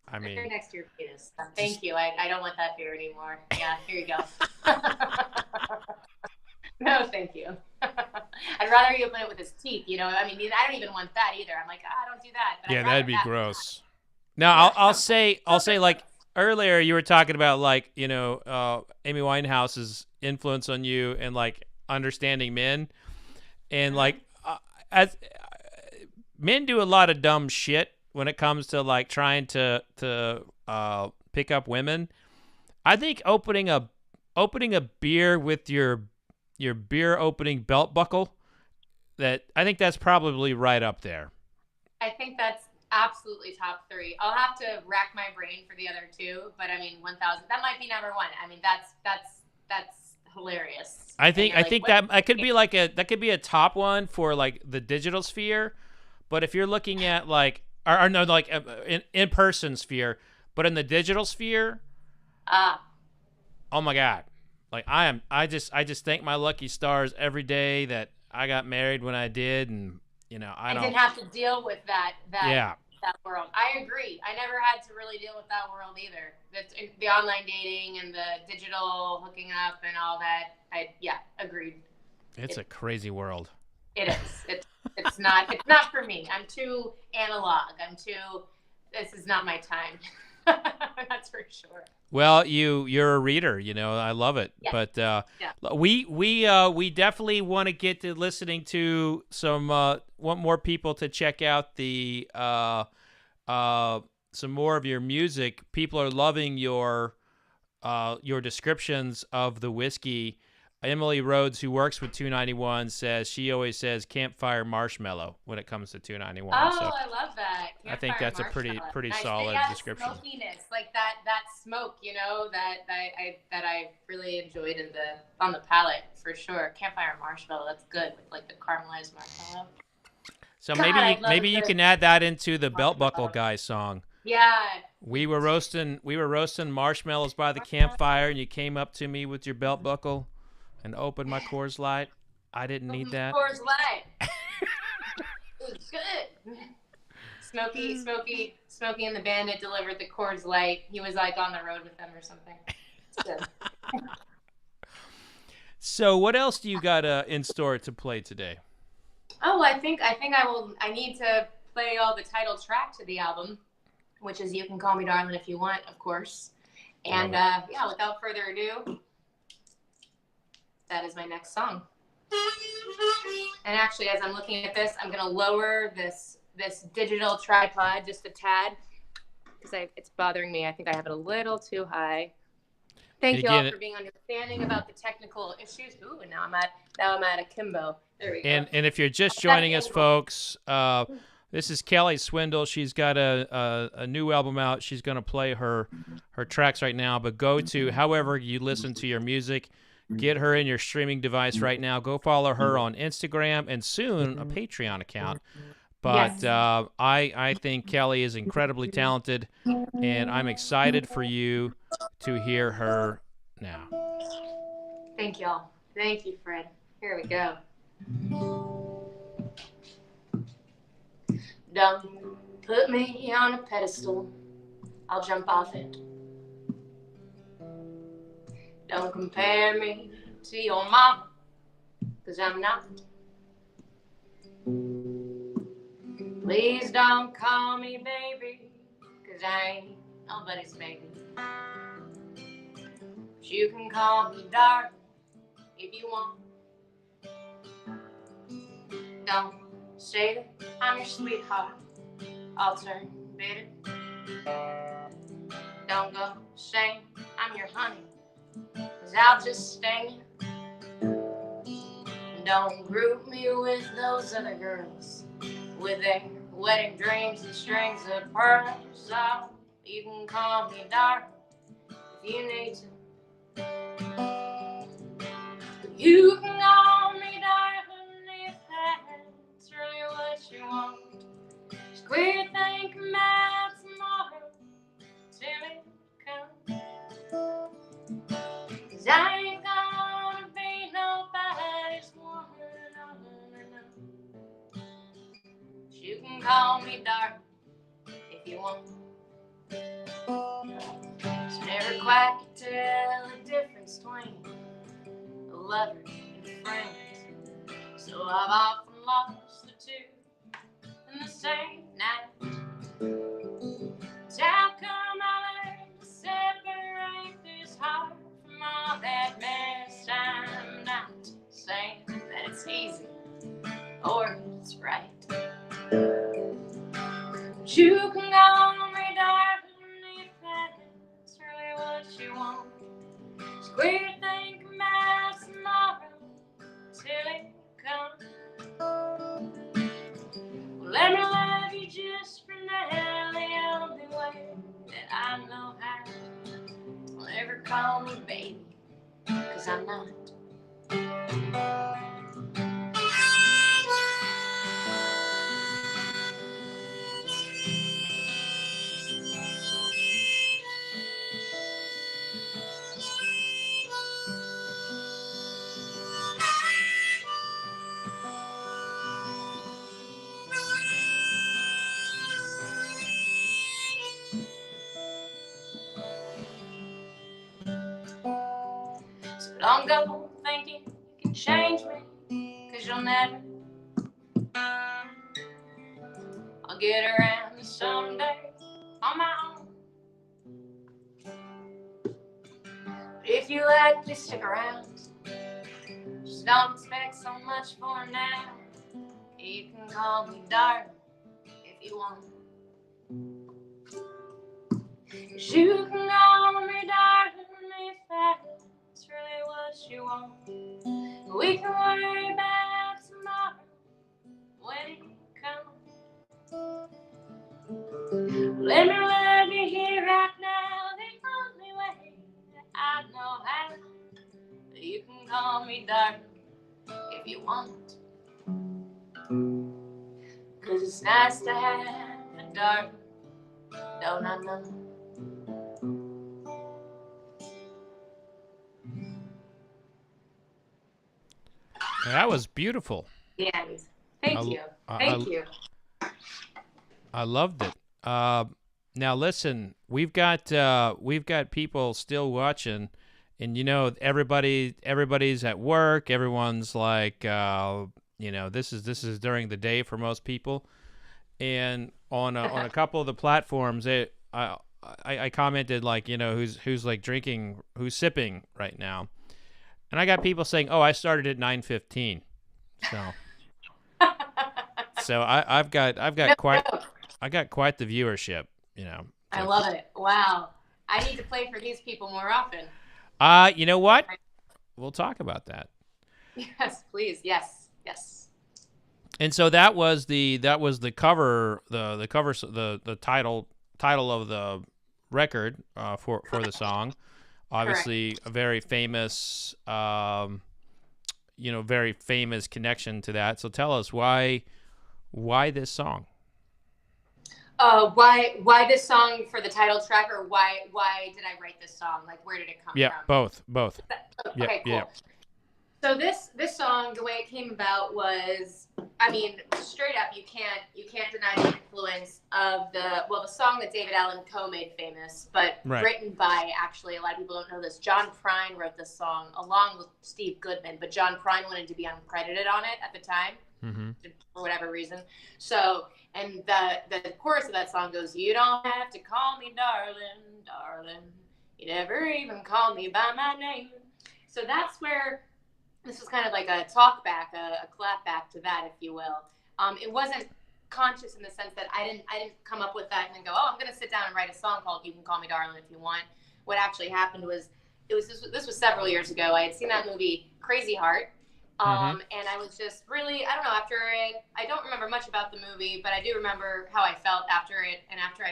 I mean, right next to your penis. Thank you. I don't want that beer anymore. Yeah, here you go. No, thank you. I'd rather you open it with his teeth. I mean, I don't even want that either. I'm like, don't do that. But yeah, that'd be gross. Now, I'll say like. Earlier, you were talking about like Amy Winehouse's influence on you and like understanding men, and like as men do a lot of dumb shit when it comes to like trying to pick up women. I think opening a beer with your beer opening belt buckle, I think that's probably right up there. I think that's absolutely top 3. I'll have to rack my brain for the other 2, but I mean 1,000. That might be number 1. I mean that's hilarious. I think that could be like that could be a top one for like the digital sphere, but if you're looking at like or no like in person sphere, but in the digital sphere, oh my God, like I just thank my lucky stars every day that I got married when I did, and I didn't have to deal with that. Yeah. That world. I agree. I never had to really deal with that world either. The online dating and the digital hooking up and all that. Agreed. It's a crazy world. It is. It's not for me. I'm too analog. This is not my time. That's for sure. Well, you're a reader, I love it. Yeah. But we definitely want to get to listening to some want more people to check out the some more of your music. People are loving your descriptions of the whiskey. Emily Rhodes, who works with 291, she always says campfire marshmallow when it comes to 291. Oh, so I love that. I think that's a pretty nice. Solid description. Smokiness, like that smoke, that I really enjoyed on the palate for sure. Campfire marshmallow, that's good with like the caramelized marshmallow. So maybe you can add that into the belt buckle guy song. Yeah. We were roasting marshmallows by the campfire, and you came up to me with your belt buckle and opened my Coors Light. I didn't need that. Coors Light. It was good. Smokey and the Bandit delivered the Coors Light. He was like on the road with them or something. It's good. So what else do you got in store to play today? Oh, I will. I need to play all the title track to the album, which is "You Can Call Me Darlin' If You Want," of course. And yeah, without further ado, that is my next song. And actually, as I'm looking at this, I'm gonna lower this digital tripod just a tad because it's bothering me. I think I have it a little too high. Thank you all for being understanding about the technical issues. Ooh, and now I'm at akimbo. There we go. And if you're just joining us, folks, this is Kelley Swindall. She's got a new album out. She's going to play her tracks right now. But go to however you listen to your music. Get her in your streaming device right now. Go follow her on Instagram and soon a Patreon account. But yes. I think Kelley is incredibly talented, and I'm excited for you to hear her now. Thank y'all. Thank you, Fred. Here we go. Don't put me on a pedestal. I'll jump off it. Don't compare me to your mama, 'cause I'm not. Please don't call me baby, 'cause I ain't nobody's baby. But you can call me darling if you want. Don't say that I'm your sweetheart, I'll turn bitter. Don't go saying I'm your honey, 'cause I'll just sting you. Don't group me with those other girls with their wedding dreams and strings of pearls. Oh, you can call me darling if you need to. You can call me darling if that's really what you want. Just quit thinking about tomorrow till it comes. 'Cause I ain't gonna be nobody's woman. You can call me darling if you want. It's never quite could tell the difference between a lover and a friend. So I've often lost the two in the same night. So how come I learned to separate this heart from all that mess? I'm not saying that it's easy or it's right. But you can call me darling if that's really what you want. Just quit thinking about tomorrow till it comes. Well, let me love you just for now, the only way that I know how. Don't ever call me baby, 'cause I'm not. So don't go thinking you can change me, 'cause you'll never. I'll get around to someday on my own. But if you let me stick around, just don't expect so much for now. You can call me darling if you want. 'Cause you can call me darling if that's really what you want. We can worry about tomorrow when it comes. Let me love you here right now, the only way that I know how. You can call me darling if you want. 'Cause it's nice to have a darling, don't I know? That was beautiful. Yeah, thank you. Thank you. I loved it. Now listen, we've got people still watching, and you know everybody's at work. Everyone's like You know, this is during the day for most people, and on a couple of the platforms, I commented like, you know, who's like drinking, who's sipping right now, and I got people saying, oh, I started at 9:15, so I've got quite the viewership, you know. I love it. Wow, I need to play for these people more often. You know what? We'll talk about that. Yes, please. Yes. And so that was the cover, the title of the record for the song. Obviously, Correct. a very famous, very famous connection to that. So tell us why this song? Why this song for the title track, or why did I write this song? Like, where did it come Yeah, from? both. Okay, cool. Yeah. So this song, the way it came about was, I mean, straight up, you can't deny the influence of the song that David Allan Coe made famous, but Right. written by, actually, a lot of people don't know this, John Prine wrote this song along with Steve Goodman, but John Prine wanted to be uncredited on it at the time. Mm-hmm. For whatever reason. So, and the chorus of that song goes, you don't have to call me darling, darling. You never even call me by my name. So that's where this was kind of like a talk back, a clap back to that, if you will. It wasn't conscious in the sense that I didn't come up with that and then go, oh, I'm going to sit down and write a song called You Can Call Me Darling If You Want. What actually happened was, this was several years ago. I had seen that movie Crazy Heart. And I was just really, I don't know, I don't remember much about the movie, but I do remember how I felt after it. And after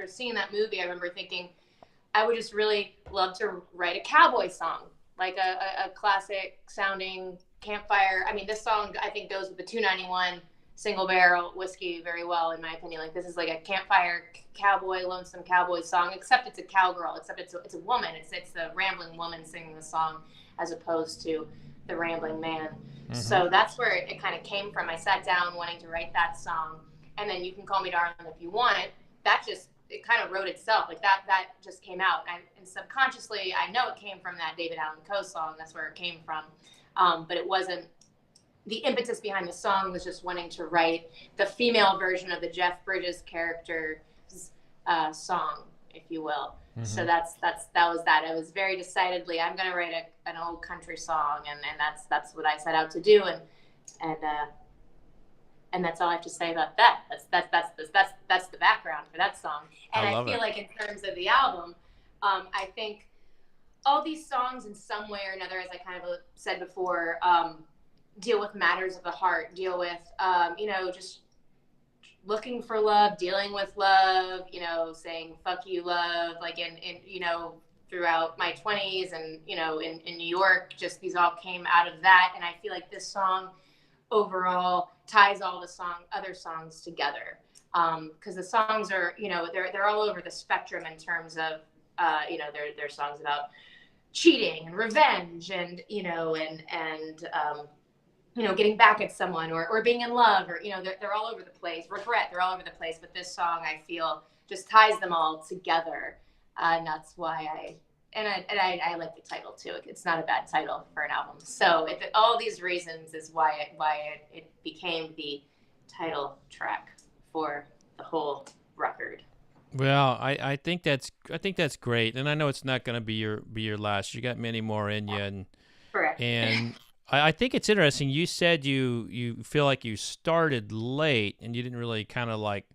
seeing that movie, I remember thinking I would just really love to write a cowboy song, like a classic sounding campfire. I mean, this song I think goes with the 291 single barrel whiskey very well, in my opinion. Like, this is like a campfire cowboy, lonesome cowboy song, except it's a cowgirl, except it's a woman. It's the rambling woman singing the song as opposed to the rambling man. Mm-hmm. So that's where it kind of came from. I sat down wanting to write that song, and then You Can Call Me Darling If You Want. It kind of wrote itself. Like that just came out. And subconsciously, I know it came from that David Allan Coe song. That's where it came from. But it wasn't, the impetus behind the song was just wanting to write the female version of the Jeff Bridges character's song, if you will. Mm-hmm. So that was that. I was very decidedly, I'm going to write an old country song, and that's what I set out to do, and that's all I have to say about that. That's the background for that song. And I feel like in terms of the album, I think all these songs in some way or another, as I kind of said before, deal with matters of the heart, deal with just looking for love, dealing with love, saying fuck you love, like in throughout my 20s and in New York, just these all came out of that. And I feel like this song overall ties all the other songs together, because the songs are they're all over the spectrum in terms of they're songs about cheating and revenge and getting back at someone or being in love, or they're all over the place. Regret, they're all over the place, but this song I feel just ties them all together, and that's why I like the title too. It's not a bad title for an album. So all these reasons is why it became the title track for the whole record. Well, I think that's great, and I know it's not going to be your last. You got many more in you, and correct. And I think it's interesting. You said you feel like you started late, and you didn't really kind of like,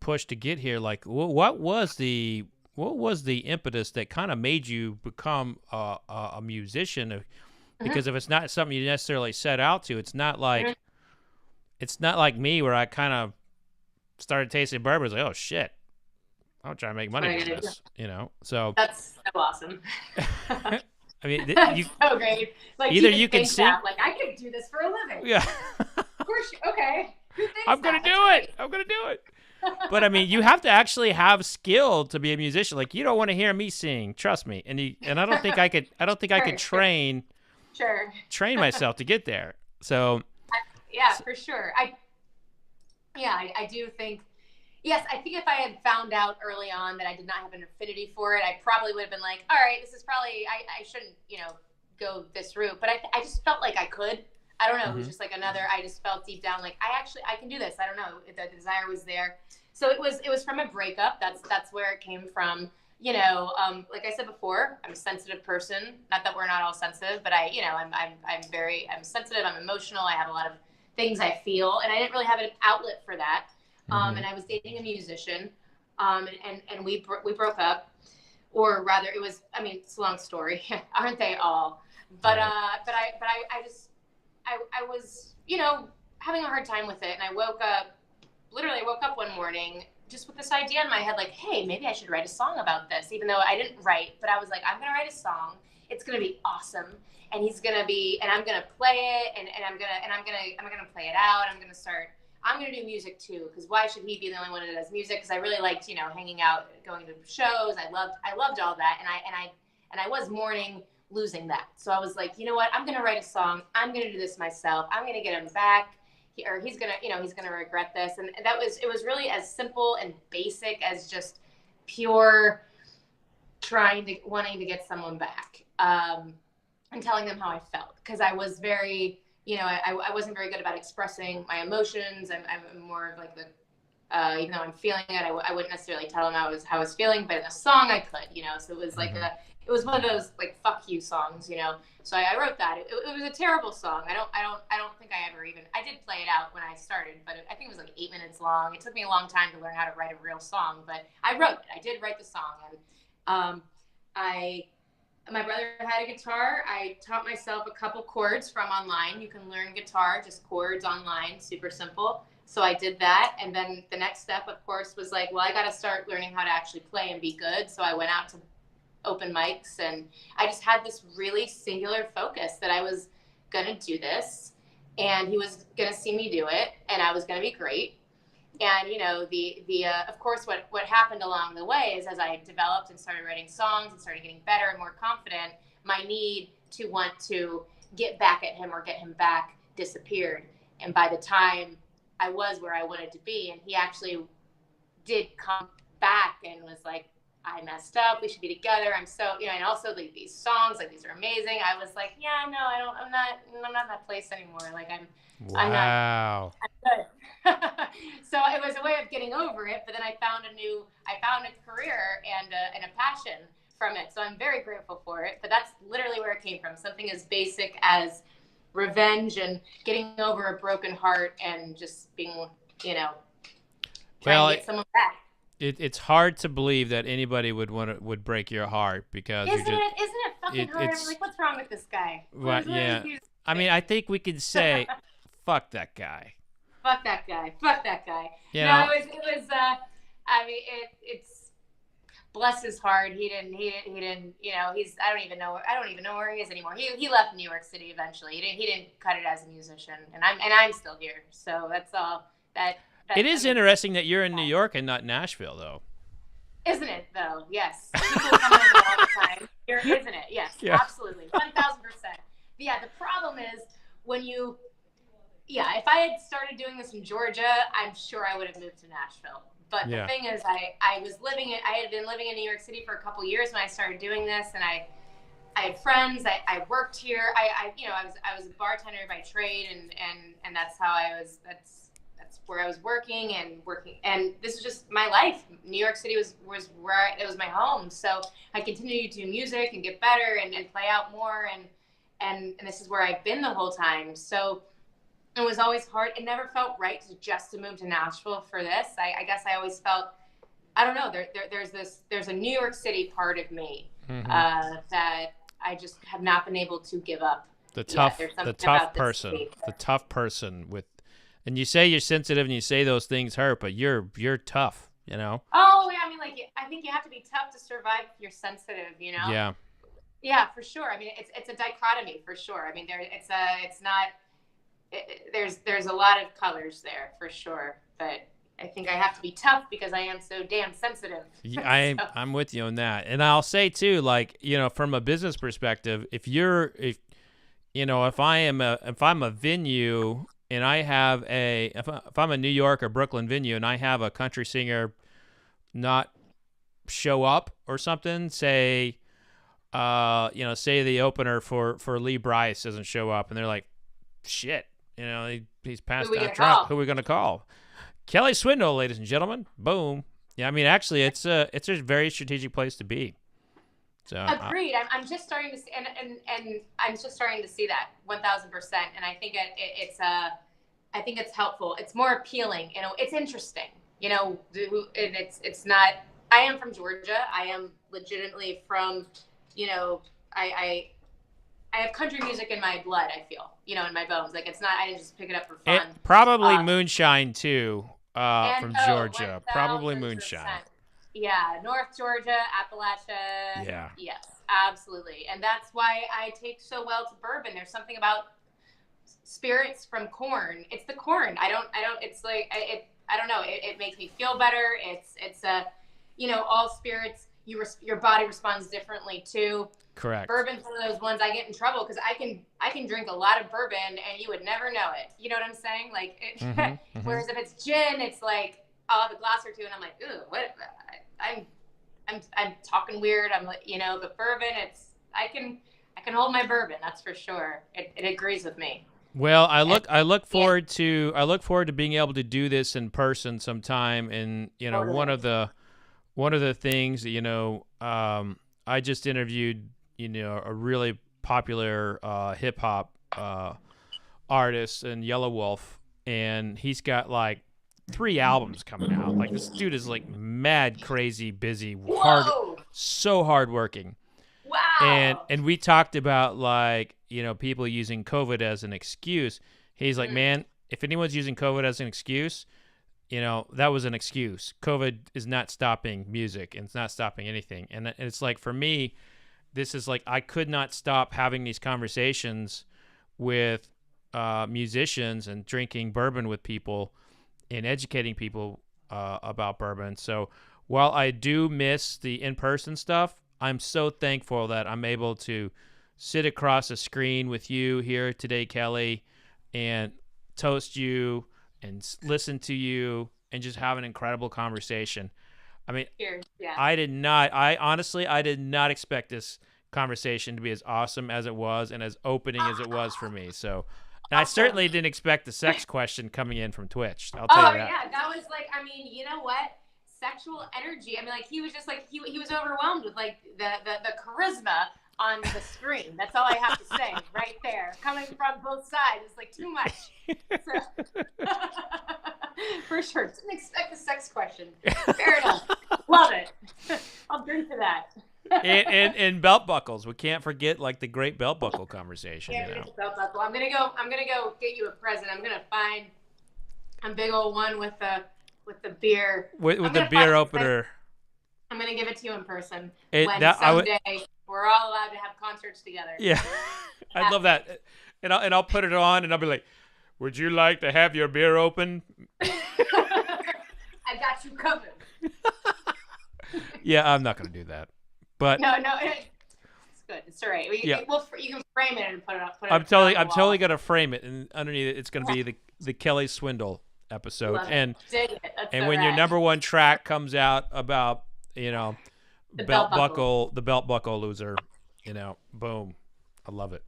push to get here. Like, what was the impetus that kind of made you become a musician? Because if it's not something you necessarily set out to, it's not like me where I kind of started tasting bourbon. I was like, oh shit, I'm trying to make money from this, So that's so awesome. I mean, so great. Like, either you can sing, like I could do this for a living. Yeah. Of course. Okay. I'm gonna do it. But I mean, you have to actually have skill to be a musician. Like, you don't want to hear me sing, trust me. And I don't think I could. I don't think I could train myself to get there. So. For sure. I do think. Yes, I think if I had found out early on that I did not have an affinity for it, I probably would have been like, all right, this is probably, I shouldn't, go this route, but I just felt like I could. I don't know. It was just like I just felt deep down like I can do this. I don't know. The desire was there. So it was from a breakup. That's where it came from. Like I said before, I'm a sensitive person. Not that we're not all sensitive, but I'm sensitive. I'm emotional. I have a lot of things I feel, and I didn't really have an outlet for that. And I was dating a musician, and we broke up, or rather, it was. I mean, it's a long story, aren't they all? But I was having a hard time with it, and I woke up one morning just with this idea in my head, like, hey, maybe I should write a song about this, even though I didn't write, but I was like, I'm going to write a song. It's going to be awesome. And I'm going to play it and I'm going to play it out. I'm going to do music too. Cause why should he be the only one that does music? Cause I really liked, hanging out, going to shows. I loved all that. And I was mourning losing that. So I was like, you know what? I'm going to write a song. I'm going to do this myself. I'm going to get him back. He's gonna regret this, and it was really as simple and basic as just pure wanting to get someone back, and telling them how I felt, because I was very, I wasn't very good about expressing my emotions. I'm more of like even though I'm feeling it, I wouldn't necessarily tell them how I was feeling, but in a song I could, so it was like it was one of those like fuck you songs, So I wrote that. It was a terrible song. I don't think I did play it out when I started, but I think it was like 8 minutes long. It took me a long time to learn how to write a real song, but I wrote it. I did write the song, and my brother had a guitar. I taught myself a couple chords from online. You can learn guitar, just chords online, super simple. So I did that, and then the next step, of course, was like, well, I got to start learning how to actually play and be good. So I went out to open mics, and I just had this really singular focus that I was going to do this, and he was going to see me do it, and I was going to be great. And, of course, what happened along the way is, as I developed and started writing songs and started getting better and more confident, my need to want to get back at him or get him back disappeared. And by the time I was where I wanted to be, and he actually did come back and was like, I messed up, we should be together. I'm so, and also like these songs, like these are amazing. I was like, yeah, no, I'm not in that place anymore. Like wow. I'm good. So it was a way of getting over it, but then I found a career and a passion from it. So I'm very grateful for it, but that's literally where it came from. Something as basic as revenge and getting over a broken heart and just being, trying to get someone back. It's hard to believe that anybody would break your heart, because isn't it fucking hard? I'm like, what's wrong with this guy? Right, yeah. I mean, I think we could say, fuck that guy. Fuck that guy. Fuck that guy. Yeah. No, it was. I mean, it's bless his heart. He didn't. He's. I don't even know where he is anymore. He left New York City eventually. He didn't cut it as a musician, and I'm still here. So that's all. It is interesting that you're in New York and not Nashville, though. Isn't it, though? Yes. People come over all the time. Isn't it? Yes, yeah. Absolutely. 1,000%. Yeah, the problem is if I had started doing this in Georgia, I'm sure I would have moved to Nashville. But the thing is, I had been living in New York City for a couple years when I started doing this, and I had friends. I worked here. I was a bartender by trade, and that's how that's where I was working, and this is just my life. New York City was where it was my home. So I continued to do music and get better and play out more, and this is where I've been the whole time. So it was always hard. It never felt right to move to Nashville for this. I guess I always felt, I don't know, there's a New York City part of me that I just have not been able to give up. The tough person with. And you say you're sensitive and you say those things hurt, but you're tough, Oh, yeah. I mean, like, I think you have to be tough to survive if you're sensitive, Yeah. Yeah, for sure. I mean, it's a dichotomy for sure. I mean, there's a lot of colors there for sure, but I think I have to be tough because I am so damn sensitive. I'm with you on that. And I'll say too, like, from a business perspective, if I'm a venue, and I have if I'm a New York or Brooklyn venue and I have a country singer not show up or something, say, say the opener for Lee Bryce doesn't show up, and they're like, shit, he's passed out drunk. Who are we gonna call? Kelley Swindall, ladies and gentlemen. Boom. Yeah, I mean, actually, it's a very strategic place to be. So agreed. I'm just starting to see, and I'm just starting to see that 1,000%. And I think I think it's helpful. It's more appealing. It's interesting. And it's not. I am from Georgia. I am legitimately from. I have country music in my blood. I feel. In my bones. Like it's not. I didn't just pick it up for fun. And probably moonshine too. From Georgia. Probably moonshine. Yeah, North Georgia, Appalachia. Yeah. Yes, absolutely. And that's why I take so well to bourbon. There's something about spirits from corn. It's the corn. It's like I don't know. It makes me feel better. It's all spirits. Your body responds differently too. Correct. Bourbon's one of those ones I get in trouble because I can drink a lot of bourbon and you would never know it. You know what I'm saying? Like, whereas if it's gin, it's like I'll have a glass or two and I'm like, ooh, what? I'm talking weird. I'm like, but bourbon, I can hold my bourbon. That's for sure. It agrees with me. Well, I look forward to being able to do this in person sometime. And totally. one of the things that I just interviewed a really popular hip hop artist in Yellow Wolf, and he's got like 3 albums coming out. Like this dude is like mad crazy busy, so hardworking. Wow. And we talked about like people using COVID as an excuse. He's like, man, if anyone's using COVID as an excuse, that was an excuse. COVID is not stopping music, and it's not stopping anything. And it's like for me, this is like I could not stop having these conversations with musicians and drinking bourbon with people and educating people about bourbon. So while I do miss the in-person stuff, I'm so thankful that I'm able to sit across a screen with you here today, Kelley, and toast you and listen to you and just have an incredible conversation. I mean, yeah. I honestly did not expect this conversation to be as awesome as it was and as opening as it was for me. So, and I certainly didn't expect the sex question coming in from Twitch. I'll tell you that. Yeah, that was like, I mean, you know what? Sexual energy. I mean, like he was just like he was overwhelmed with like the charisma on the screen. That's all I have to say right there. Coming from both sides, it's like too much. So, for sure. Didn't expect the sex question. Fair enough. Love it. I'll drink to that. and belt buckles. We can't forget like the great belt buckle conversation. Belt buckle. I'm gonna go get you a present. I'm gonna find a big old one with the beer. With the beer opener. I'm gonna give it to you in person when someday we're all allowed to have concerts together. Yeah, I'd love that. And I'll put it on and I'll be like, "Would you like to have your beer open?" I got you covered. Yeah, I'm not gonna do that. But no, it's good. It's all right. You can frame it and put it up. I'm totally gonna frame it, and underneath it, it's gonna be the Kelley Swindall episode. And when your number one track comes out about the belt buckle loser, boom, I love it.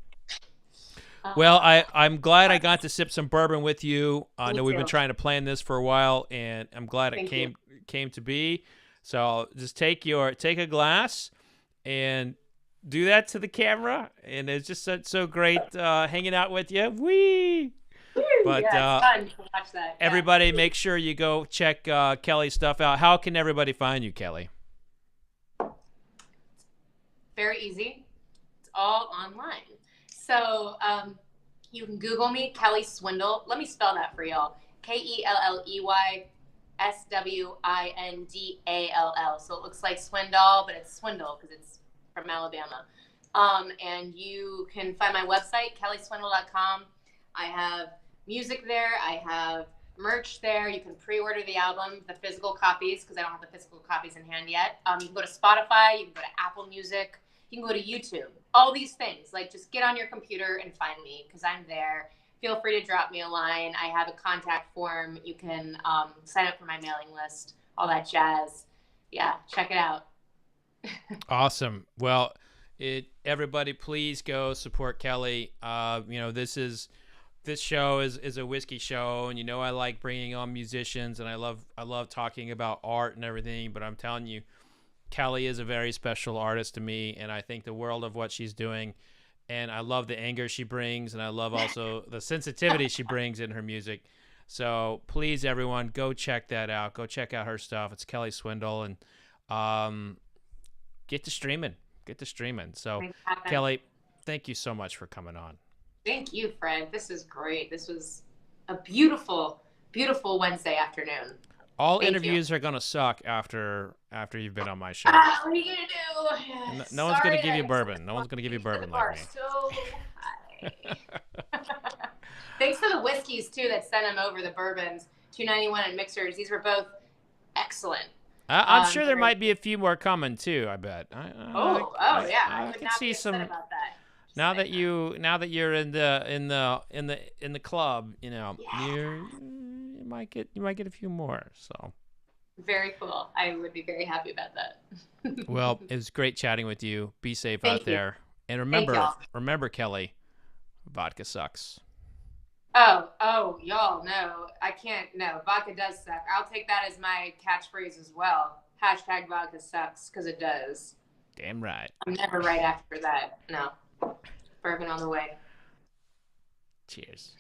Well, I'm glad I got to sip some bourbon with you. I know we've been trying to plan this for a while, and I'm glad it came to be. So just take a glass and do that to the camera, and it's just so great hanging out with you. Whee! But it's fun to watch that. Everybody, make sure you go check Kelley's stuff out. How can everybody find you, Kelley? Very easy. It's all online. So you can Google me, Kelley Swindall. Let me spell that for y'all. KELLEY SWINDALL. So it looks like Swindall, but it's Swindle because it's from Alabama. And you can find my website, kelleyswindall.com. I have music there. I have merch there. You can pre-order the album, the physical copies, because I don't have the physical copies in hand yet. You can go to Spotify. You can go to Apple Music. You can go to YouTube. All these things. Like, just get on your computer and find me, because I'm there. Feel free to drop me a line. I have a contact form. You can sign up for my mailing list, all that jazz. Yeah, check it out. Awesome. Well, Everybody, please go support Kelley. This show is a whiskey show, and I like bringing on musicians, and I love talking about art and everything. But I'm telling you, Kelley is a very special artist to me, and I think the world of what she's doing. And I love the anger she brings, and I love also the sensitivity she brings in her music. So please, everyone, go check that out. Go check out her stuff. It's Kelley Swindall, and get to streaming. So, Kelley, thank you so much for coming on. Thank you, Fred. This is great. This was a beautiful, beautiful Wednesday afternoon. All interviews are gonna suck after you've been on my show. What are you gonna do? No one's gonna give you bourbon. No one's gonna give you bourbon like me. So high. Thanks for the whiskeys too that sent them over, the bourbons, 291 and mixers. These were both excellent. I'm sure there might be a few more coming too. I bet. Yeah. I would can not see be some. upset about that. Now that you're in the club, you might get a few more. So very cool. I would be very happy about that. Well, it was great chatting with you. Be safe Thank out you. there, and remember, Kelley, vodka sucks. Oh, y'all, no, I can't. No, vodka does suck. I'll take that as my catchphrase as well. Hashtag vodka sucks, because it does. Damn right. I'm never right after that. No. Bourbon on the way. Cheers.